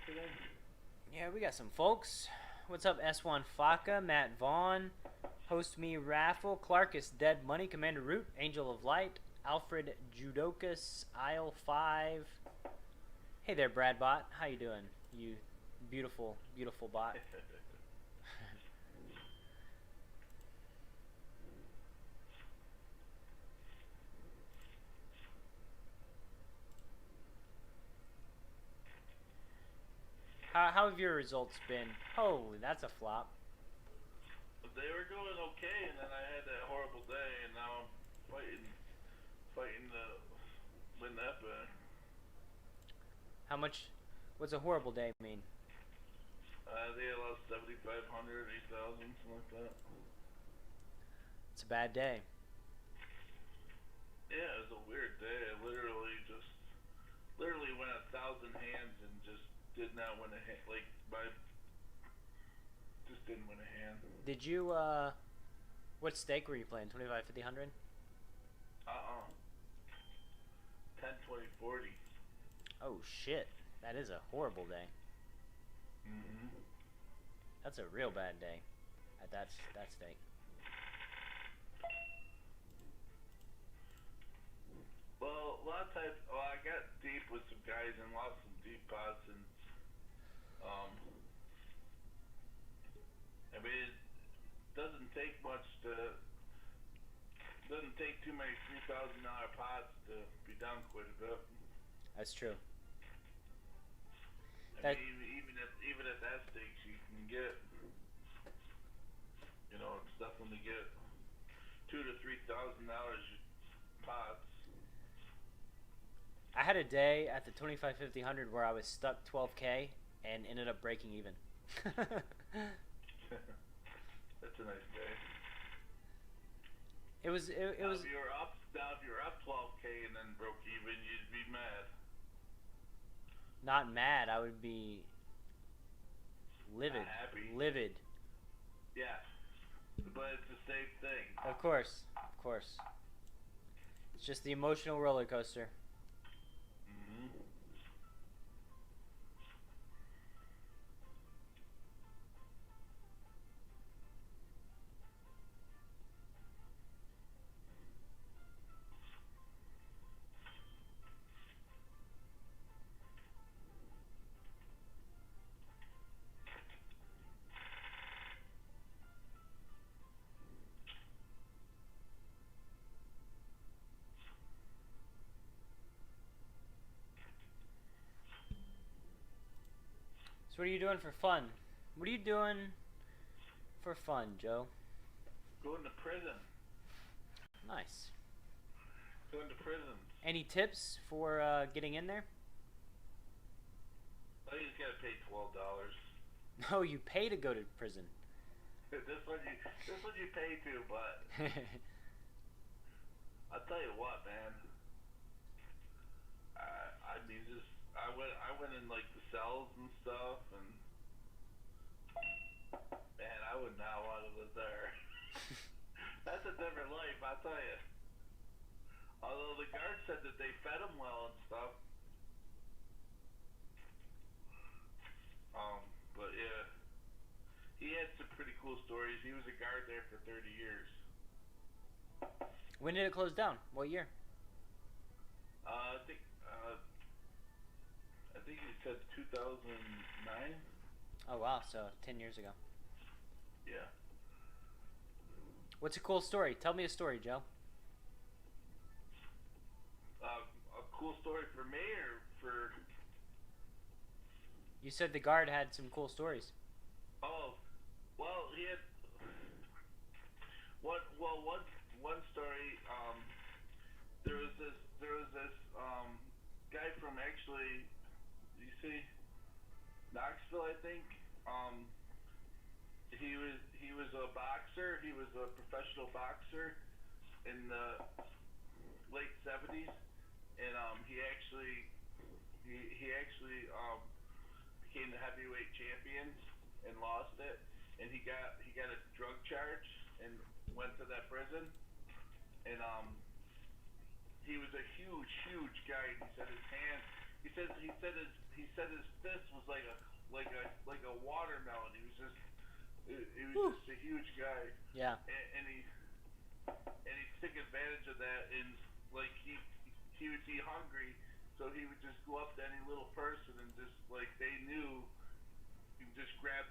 Today? Yeah, we got some folks. What's up, S1 Faka, Matt Vaughn, Host Me Raffle, Clarkus Dead Money, Commander Root, Angel of Light, Alfred Judokas, Isle 5. Hey there, Brad Bot. How you doing? You beautiful, beautiful bot. How have your results been? Holy, that's a flop. They were going okay, and then I had that horrible day, and now I'm fighting to win that back. How much? What's a horrible day mean? They lost 7,500, 8,000, something like that. It's a bad day. Yeah, it was a weird day. I literally went 1,000 hands and just did not win a hand. Just didn't win a hand. Did you, what stake were you playing? 25, 50, 100? 10, 20, 40. Oh, shit. That is a horrible day. That's a real bad day at that stake. Well, a lot of times, I got deep with some guys and lost some deep pots, and I mean, it doesn't take too many $3,000 pots to be down quite a bit. That's true. I mean, even at that stakes, you can get, it's definitely get $2,000 to $3,000 pots. I had a day at the 25, 50, 100 where I was stuck 12K and ended up breaking even. That's a nice day. It was. If you're up 12K and then broke even, you'd be mad. Not mad. I would be livid. Not happy. Livid. Yeah, but it's the same thing. Of course. It's just the emotional roller coaster. So what are you doing for fun? What are you doing for fun, Joe? Going to prison. Nice. Going to prison. Any tips for getting in there? I just gotta pay $12. No, you pay to go to prison. This one you pay to, but I'll tell you what, man. I went in like the cells and stuff, and man, I would not want to live there. That's a different life, I'll tell you. Although the guard said that they fed him well and stuff. But yeah, he had some pretty cool stories he was a guard there for 30 years. When did it close down? What year? I think he said 2009. Oh wow, so 10 years ago. Yeah. What's a cool story? Tell me a story, Joe. A cool story for me or for? You said the guard had some cool stories. Oh, well, he had one story. There was this guy from actually, you see, Knoxville, I think. He was a boxer. He was a professional boxer in the late 70s, and he actually became the heavyweight champion and lost it, and he got a drug charge and went to that prison, and he was a huge guy. And he said his hand, he said his fist was like a watermelon. He was just just a huge guy. Yeah. And he took advantage of that, and like he would be hungry, so he would just go up to any little person and just like they knew, he would just grab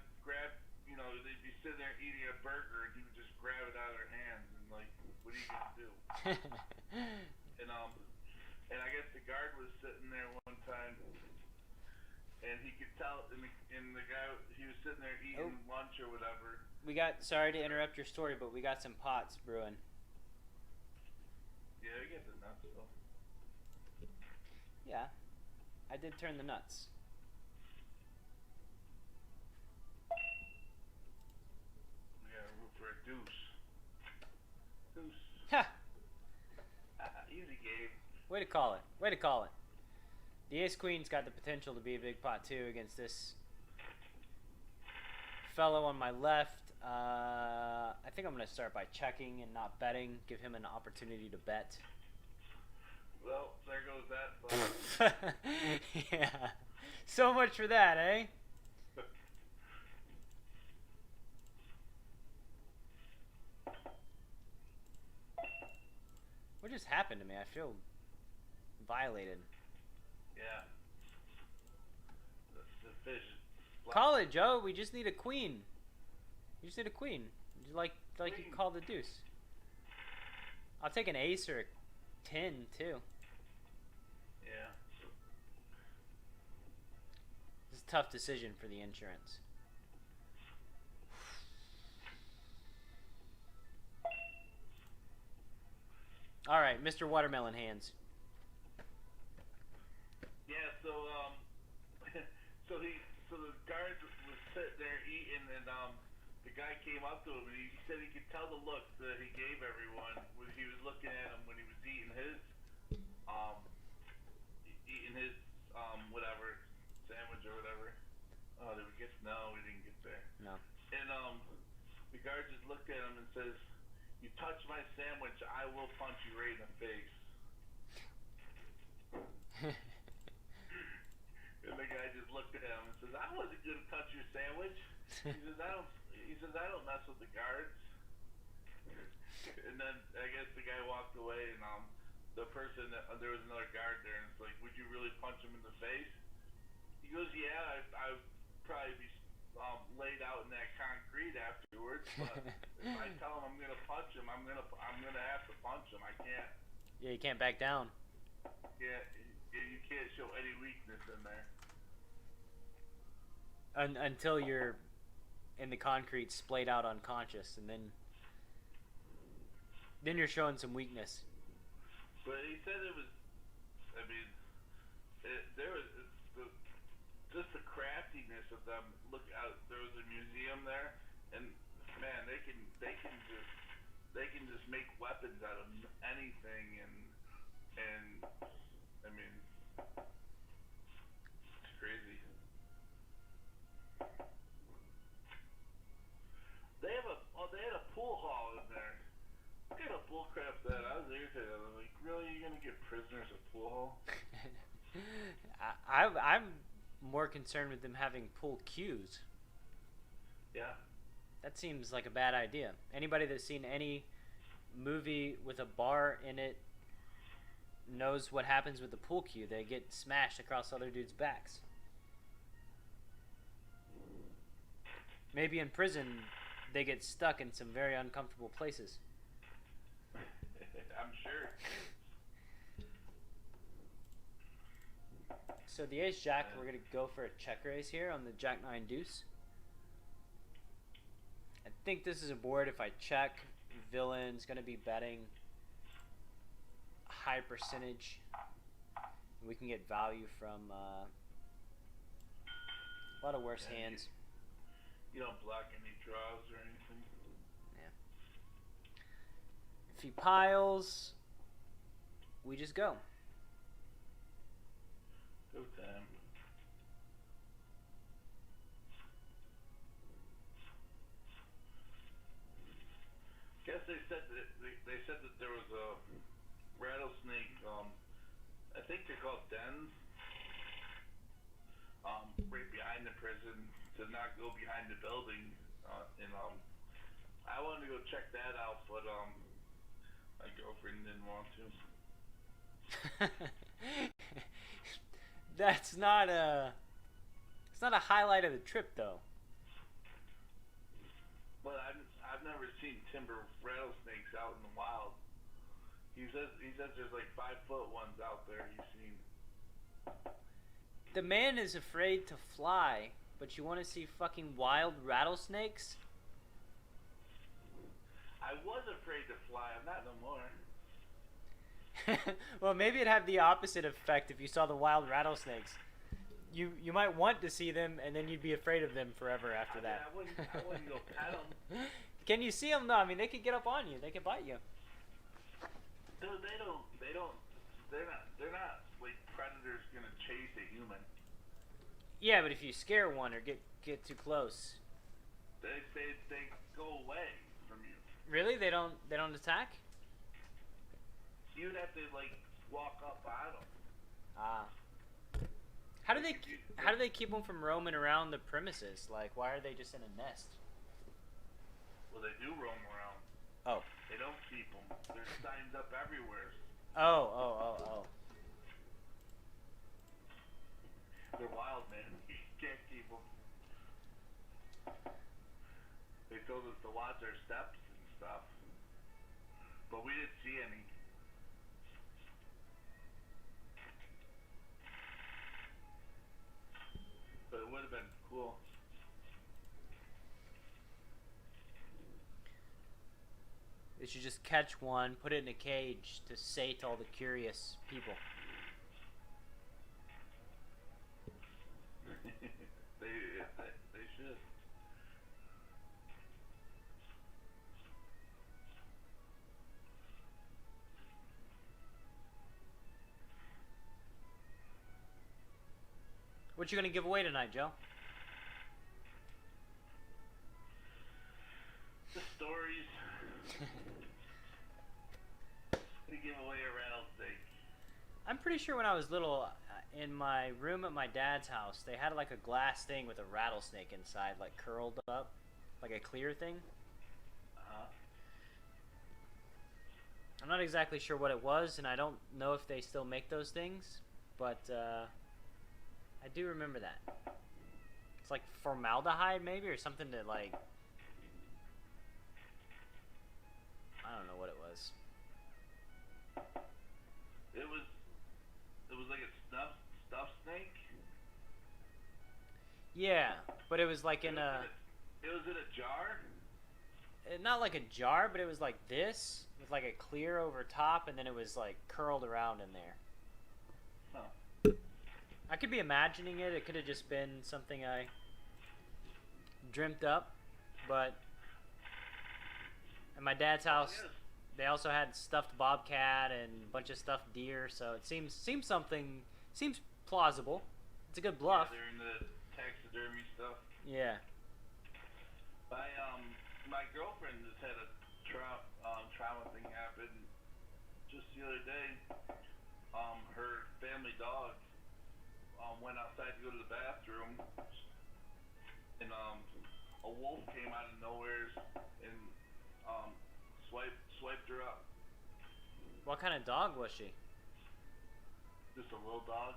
they'd be sitting there eating a burger and he would just grab it out of their hands and like, what are you gonna do? And I guess the guard was sitting there one time, and he could tell, and the guy, he was sitting there eating lunch or whatever. Sorry to interrupt your story, but we got some pots brewing. Yeah, I get the nuts though. Yeah, I did turn the nuts. We gotta root for a deuce. Deuce. Ha! Easy game. Way to call it. Way to call it. The ace-queen's got the potential to be a big pot, too, against this fellow on my left. I think I'm going to start by checking and not betting. Give him an opportunity to bet. Well, there goes that. Yeah. So much for that, eh? What just happened to me? I feel violated. Yeah. The fish. Call it, Joe. We just need a queen. You just need a queen. Like you call the deuce. I'll take an ace or a 10 too. Yeah. This is a tough decision for the insurance. All right, Mr. Watermelon Hands. Yeah, so so the guard was sitting there eating, and the guy came up to him, and he said he could tell the look that he gave everyone when he was looking at him when he was eating his whatever sandwich or whatever. Oh, did we get? No, we didn't get there. No. And the guard just looked at him and says, "You touch my sandwich, I will punch you right in the face." And the guy just looked at him and says, "I wasn't gonna touch your sandwich." He says, "I don't mess with the guards." And then I guess the guy walked away, and the person, there was another guard there, and it's like, "Would you really punch him in the face?" He goes, "Yeah, I would probably be laid out in that concrete afterwards, but if I tell him I'm gonna punch him, I'm gonna have to punch him. I can't." Yeah, you can't back down. Yeah, you can't show any weakness in there. Until you're in the concrete, splayed out unconscious, and then you're showing some weakness. But he said it was, I mean, there was just the craftiness of them. Look out, there was a museum there, and man, they can just make weapons out of anything, and I mean, it's crazy. They had a pool hall in there. What kind of bullcrap that? I was irritated. I was like, really? You're gonna give prisoners a pool hall? I'm more concerned with them having pool cues. Yeah. That seems like a bad idea. Anybody that's seen any movie with a bar in it knows what happens with the pool cue. They get smashed across other dudes' backs. Maybe in prison, they get stuck in some very uncomfortable places. I'm sure. So the ace jack, we're going to go for a check raise here on the jack 9 deuce. I think this is a board. If I check, villain's going to be betting a high percentage. We can get value from a lot of worse hands. You don't block any draws or anything. Yeah. If he piles, we just go. Go time. Guess they said that there was a rattlesnake. I think they're called dens. Right behind the prison to not go behind the building. I wanted to go check that out, but my girlfriend didn't want to. It's not a highlight of the trip though. But I've never seen timber rattlesnakes out in the wild. He says there's like 5-foot ones out there he's seen. The man is afraid to fly, but you want to see fucking wild rattlesnakes? I was afraid to fly. I'm not no more. Well, maybe it'd have the opposite effect if you saw the wild rattlesnakes. You might want to see them, and then you'd be afraid of them forever after that. I wouldn't go pet them. Can you see them though? I mean, they could get up on you. They could bite you. Dude, they're not like predators gonna chase a human. Yeah, but if you scare one or get too close, they go away from you. Really? They don't attack? You'd have to like walk up on them. Ah. How do they keep them from roaming around the premises? Like, why are they just in a nest? Well, they do roam around. Oh. They don't keep them. There's signs up everywhere. Oh. They're wild, man. You can't keep them. They told us to watch our steps and stuff, but we didn't see any. But it would have been cool. They should just catch one, put it in a cage to sate all the curious people. They should. What you gonna give away tonight, Joe? The stories. We give away a rattlesnake. I'm pretty sure when I was little, in my room at my dad's house, they had like a glass thing with a rattlesnake inside, like curled up, like a clear thing. I'm not exactly sure what it was, and I don't know if they still make those things, but I do remember that. It's like formaldehyde maybe, or something to like, I don't know what it was. It was like a stuffed snake. Yeah, but it was like in a. It was in a jar. Not like a jar, but it was like this with like a clear over top, and then it was like curled around in there. Huh. I could be imagining it. It could have just been something I dreamt up, but at my dad's house, they also had stuffed bobcat and a bunch of stuffed deer. So it seems plausible. It's a good bluff. Yeah, they're in the taxidermy stuff. Yeah. My girlfriend just had a trauma thing happen just the other day. Her family dog went outside to go to the bathroom, and a wolf came out of nowhere and swiped her up. What kind of dog was she? Just a little dog.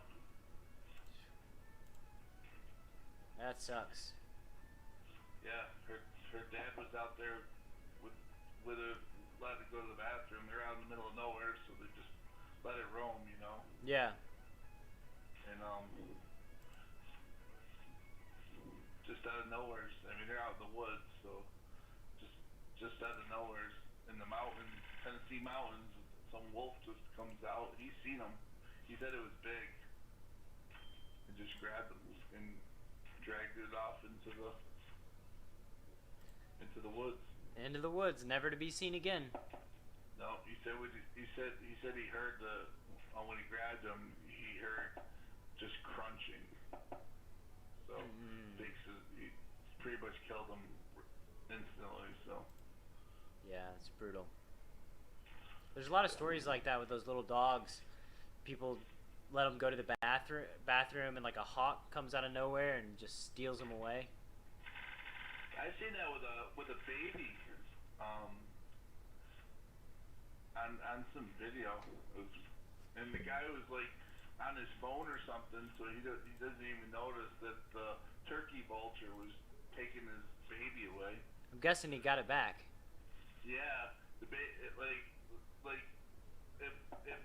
That sucks. Yeah, her dad was out there with her, let it go to the bathroom. They're out in the middle of nowhere, so they just let it roam, you know. Yeah. And just out of nowhere. I mean, they're out in the woods, so just out of nowhere in the mountains, Tennessee mountains, some wolf just comes out. He's seen him. He said it was big, and just grabbed him and dragged it off into the woods. Into the woods, never to be seen again. No, he said he heard when he grabbed him, he heard just crunching. So he pretty much killed him instantly. So yeah, it's brutal. There's a lot of stories like that with those little dogs. People let them go to the bathroom, and like a hawk comes out of nowhere and just steals them away. I seen that with a baby, on some video, and the guy was like on his phone or something, so he doesn't even notice that the turkey vulture was taking his baby away. I'm guessing he got it back. Yeah, it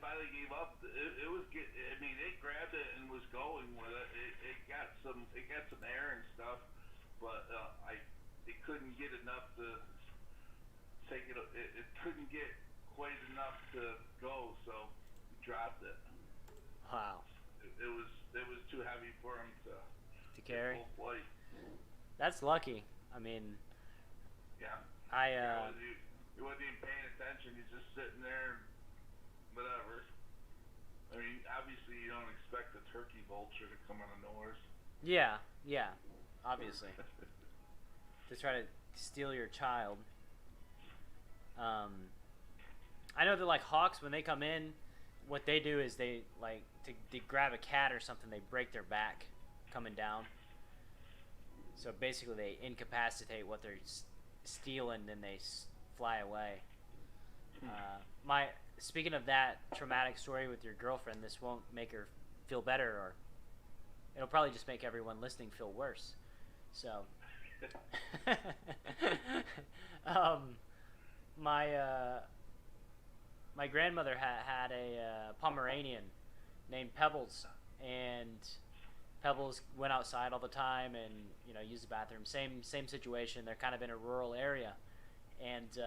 finally gave up. It grabbed it and was going with it. It got some air and stuff, but it couldn't get enough to take it. It couldn't get quite enough to go, so he dropped it. Wow. It was too heavy for him to carry. Full flight. That's lucky. I mean. Yeah. He wasn't even paying attention. He's just sitting there, whatever. I mean, obviously you don't expect a turkey vulture to come out of nowhere. Yeah, obviously. To try to steal your child. I know that like hawks, when they come in, what they do is they like to grab a cat or something, they break their back coming down. So basically they incapacitate what they're stealing, then they fly away. Speaking of that traumatic story with your girlfriend, this won't make her feel better, or it'll probably just make everyone listening feel worse. So, my grandmother had a Pomeranian named Pebbles, and Pebbles went outside all the time and used the bathroom. Same situation. They're kind of in a rural area, and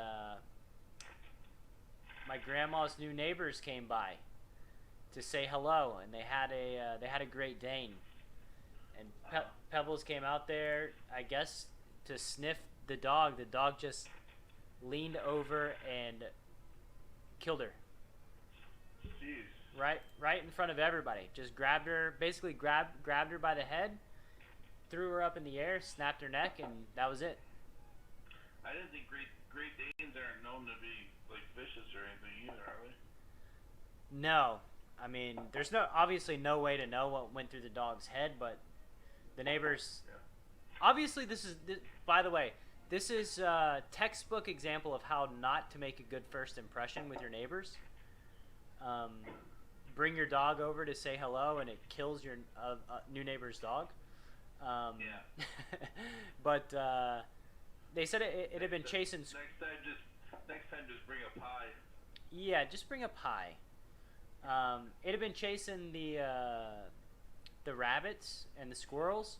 my grandma's new neighbors came by to say hello, and they had a Great Dane, and Pebbles came out there, I guess, to sniff the dog. The dog just leaned over and killed her. Jeez. Right in front of everybody. Just grabbed her by the head, threw her up in the air, snapped her neck, and that was it. I didn't think Great Danes aren't known to be like vicious or anything either, are they? No. I mean, there's obviously no way to know what went through the dog's head, but the neighbors... Yeah. Obviously, by the way, this is a textbook example of how not to make a good first impression with your neighbors. Bring your dog over to say hello, and it kills your new neighbor's dog. Yeah. But they said it had been chasing... Next time, just bring a pie. Yeah, just bring a pie. It had been chasing the rabbits and the squirrels,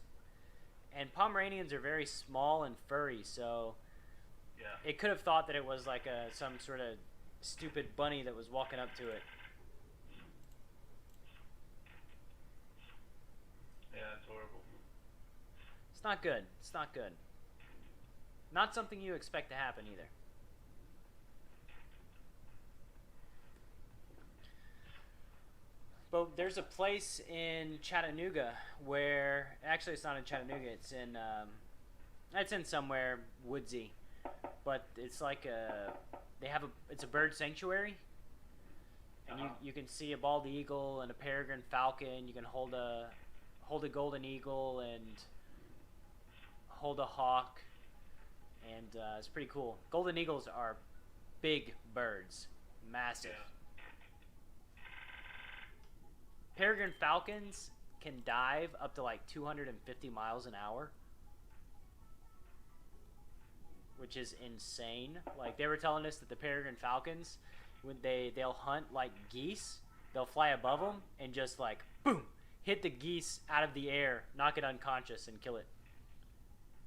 and Pomeranians are very small and furry, so yeah, it could have thought that it was like some sort of stupid bunny that was walking up to it. Yeah, it's horrible. It's not good. It's not good. Not something you expect to happen either. But there's a place in Chattanooga where, actually it's not in Chattanooga, it's in somewhere woodsy, but it's like it's a bird sanctuary, and you can see a bald eagle and a peregrine falcon. You can hold a golden eagle and hold a hawk. and it's pretty cool. Golden eagles are big birds, massive. Yeah. Peregrine falcons can dive up to like 250 miles an hour, which is insane. Like, they were telling us that the peregrine falcons, when they'll hunt like geese, they'll fly above them and just like boom, hit the geese out of the air, knock it unconscious, and kill it.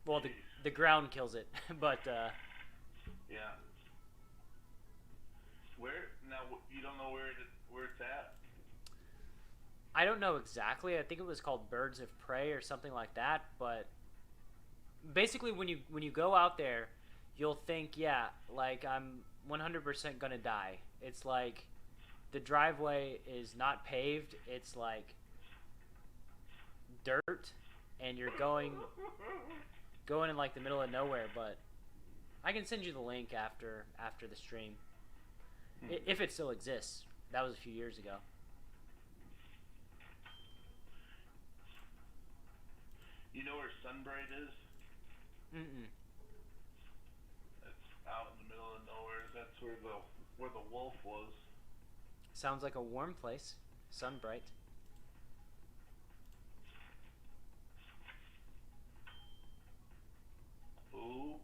Well, the ground kills it, but yeah. Where now? You don't know where it's at? I don't know exactly. I think it was called birds of prey or something like that. But basically, when you go out there, you'll think, yeah, like, I'm 100% gonna die. It's like the driveway is not paved. It's like dirt, and you're going in like the middle of nowhere. But I can send you the link after the stream, if it still exists. That was a few years ago. You know where Sunbright is? Mm-mm. It's out in the middle of nowhere. That's where the wolf was. Sounds like a warm place. Sunbright. Ooh.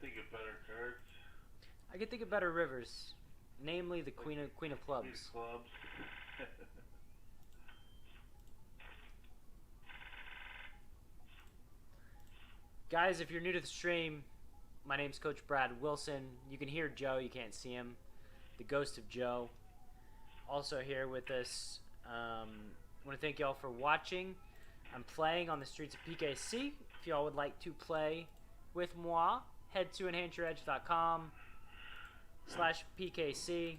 Think of better cards. I could think of better rivers, namely the Queen of Clubs. Queen of Clubs. Guys, if you're new to the stream, my name's Coach Brad Wilson. You can hear Joe, you can't see him. The ghost of Joe. Also here with us. I want to thank y'all for watching. I'm playing on the streets of PKC. If y'all would like to play with moi, head to enhanceyouredge.com/PKC.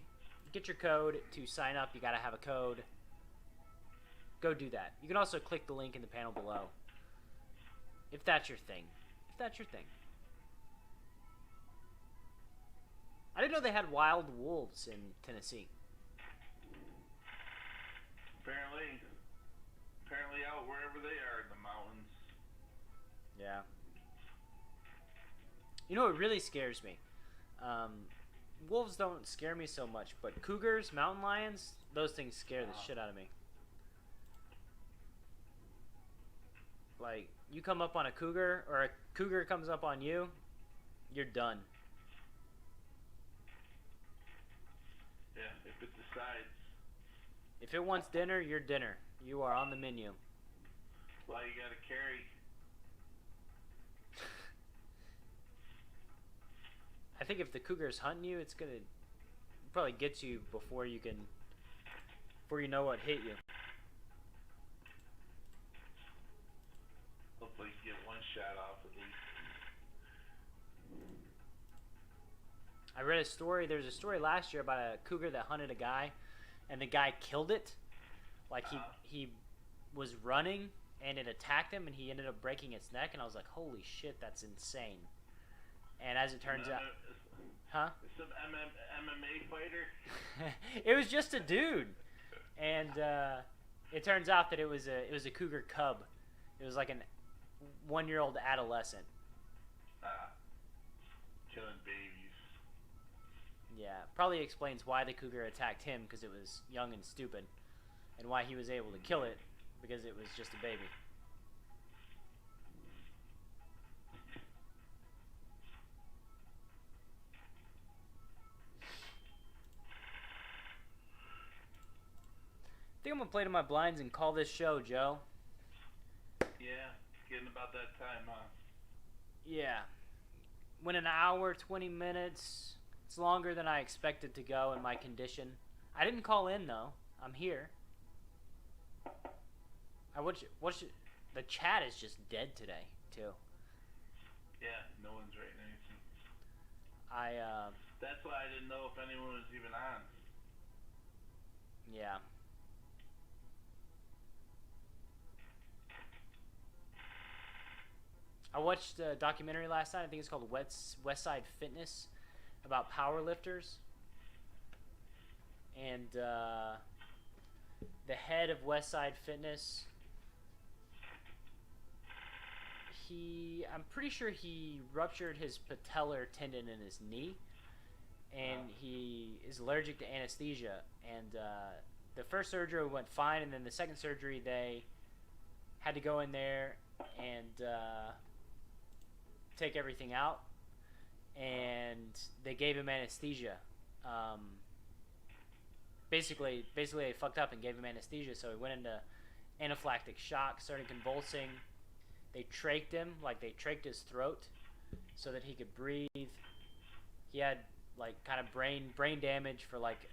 Get your code to sign up. You gotta have a code. Go do that. You can also click the link in the panel below, if that's your thing. I didn't know they had wild wolves in Tennessee. Apparently out wherever they are in the mountains. Yeah. You know what really scares me? Wolves don't scare me so much, but cougars, mountain lions, those things scare the shit out of me. Like, you come up on a cougar, or a cougar comes up on you, you're done. Yeah, if it decides. If it wants dinner, you're dinner. You are on the menu. Well, you gotta carry. I think if the cougar's hunting you, it's gonna probably get you before you know what hit you. Hopefully you get one shot off at least. I read a story. There was a story last year about a cougar that hunted a guy, and the guy killed it. Like, he was running, and it attacked him, and he ended up breaking its neck. And I was like, holy shit, that's insane. And as it turns out, huh? Some MMA fighter. It was just a dude, and it turns out that it was a cougar cub. It was like an 1-year-old adolescent. Killing babies. Yeah, probably explains why the cougar attacked him, because it was young and stupid, and why he was able to kill it, because it was just a baby. I think I'm gonna play to my blinds and call this show, Joe. Yeah, getting about that time, huh? Yeah. Went an hour, 20 minutes. It's longer than I expected to go in my condition. I didn't call in, though. I'm here. The chat is just dead today, too. Yeah, no one's writing anything. That's why I didn't know if anyone was even on. Yeah. I watched a documentary last night. I think it's called West Side Fitness, about power lifters. and the head of Westside Fitness. I'm pretty sure he ruptured his patellar tendon in his knee, and he is allergic to anesthesia. And the first surgery went fine, and then the second surgery they had to go in there and take everything out, and they gave him anesthesia. Basically they fucked up and gave him anesthesia, so he went into anaphylactic shock, started convulsing. They trached him, like they trached his throat so that he could breathe. He had like kind of brain damage for like,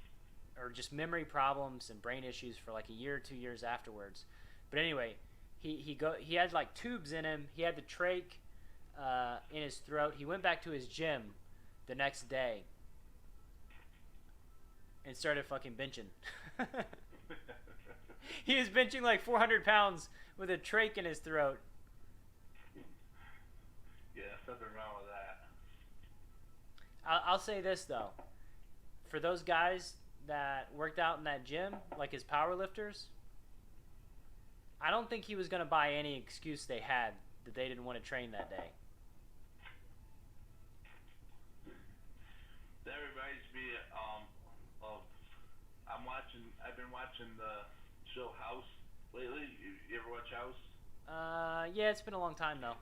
or just memory problems and brain issues for like a year or 2 years afterwards. But anyway, he had like tubes in him. He had the trach in his throat. He went back to his gym the next day and started fucking benching. He was benching like 400 pounds with a trach in his throat. Yeah, nothing wrong with that. I'll say this though, for those guys that worked out in that gym, like his power lifters, I don't think he was going to buy any excuse they had that they didn't want to train that day. That reminds me of I've been watching the show House lately. You ever watch House? Yeah, it's been a long time though.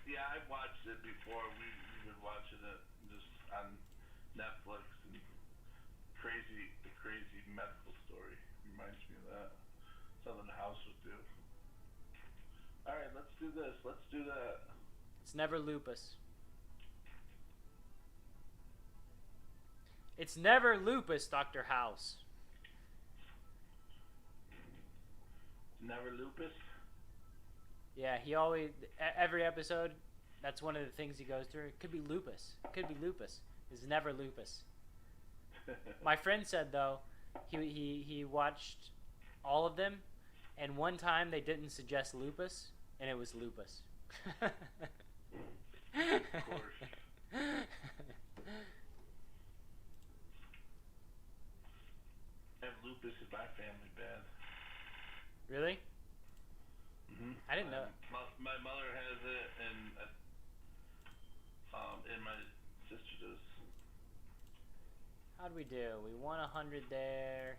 Yeah, I've watched it before. We've been watching it just on Netflix, and the crazy medical story reminds me of that. Something the House would do. All right, let's do this. Let's do that. It's never lupus. It's never lupus, Dr. House. Never lupus? Yeah, he always, every episode, that's one of the things he goes through. It could be lupus. It could be lupus. It's never lupus. My friend said, though, he watched all of them, and one time they didn't suggest lupus, and it was lupus. Of course. I have lupus in my family, bad. Really? Mm-hmm. I didn't know. My mother has it, and my sister does. How'd we do? We won 100 there.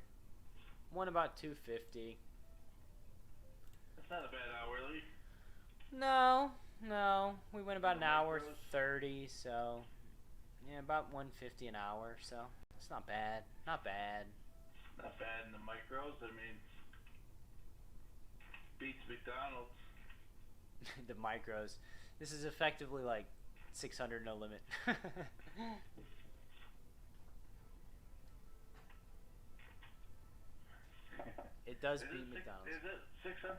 Won about 250. That's not a bad hourly. No. We went about an hour 30, so yeah, about 150 an hour. So it's not bad. Not bad. Not bad in the micros. I mean, beats McDonald's. The micros. This is effectively like 600 no limit. It does beat McDonald's. Is it 600?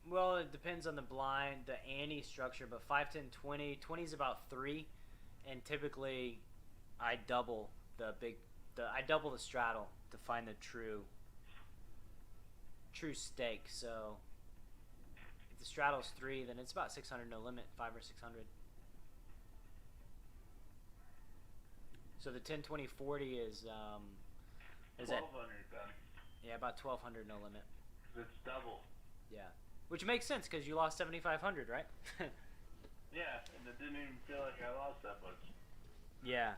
Well, it depends on the blind, the ante structure, but 5, 10, 20. 20 is about 3, and typically I double the straddle to find the true stake. So if the straddle's 3, then it's about 600 no limit, 5 or 600. So the 10, 20, 40 is 1,200 then. Yeah, about 1,200 no limit. It's double. Yeah, which makes sense because you lost 7,500, right? Yeah, and it didn't even feel like I lost that much. Yeah,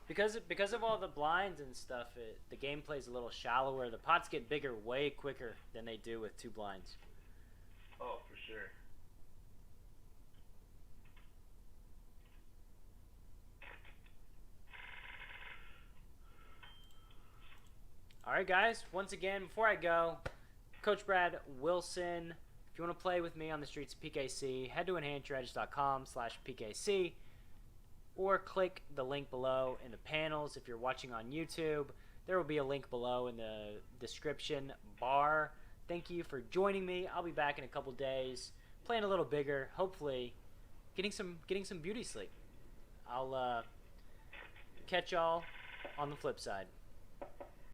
because of all the blinds and stuff, the game plays a little shallower. The pots get bigger way quicker than they do with 2 blinds. Oh, for sure. All right, guys. Once again, before I go, Coach Brad Wilson. If you want to play with me on the streets of PKC, head to enhancedredge.com/PKC or click the link below in the panels. If you're watching on YouTube, there will be a link below in the description bar. Thank you for joining me. I'll be back in a couple days, playing a little bigger, hopefully getting some beauty sleep. I'll catch y'all on the flip side.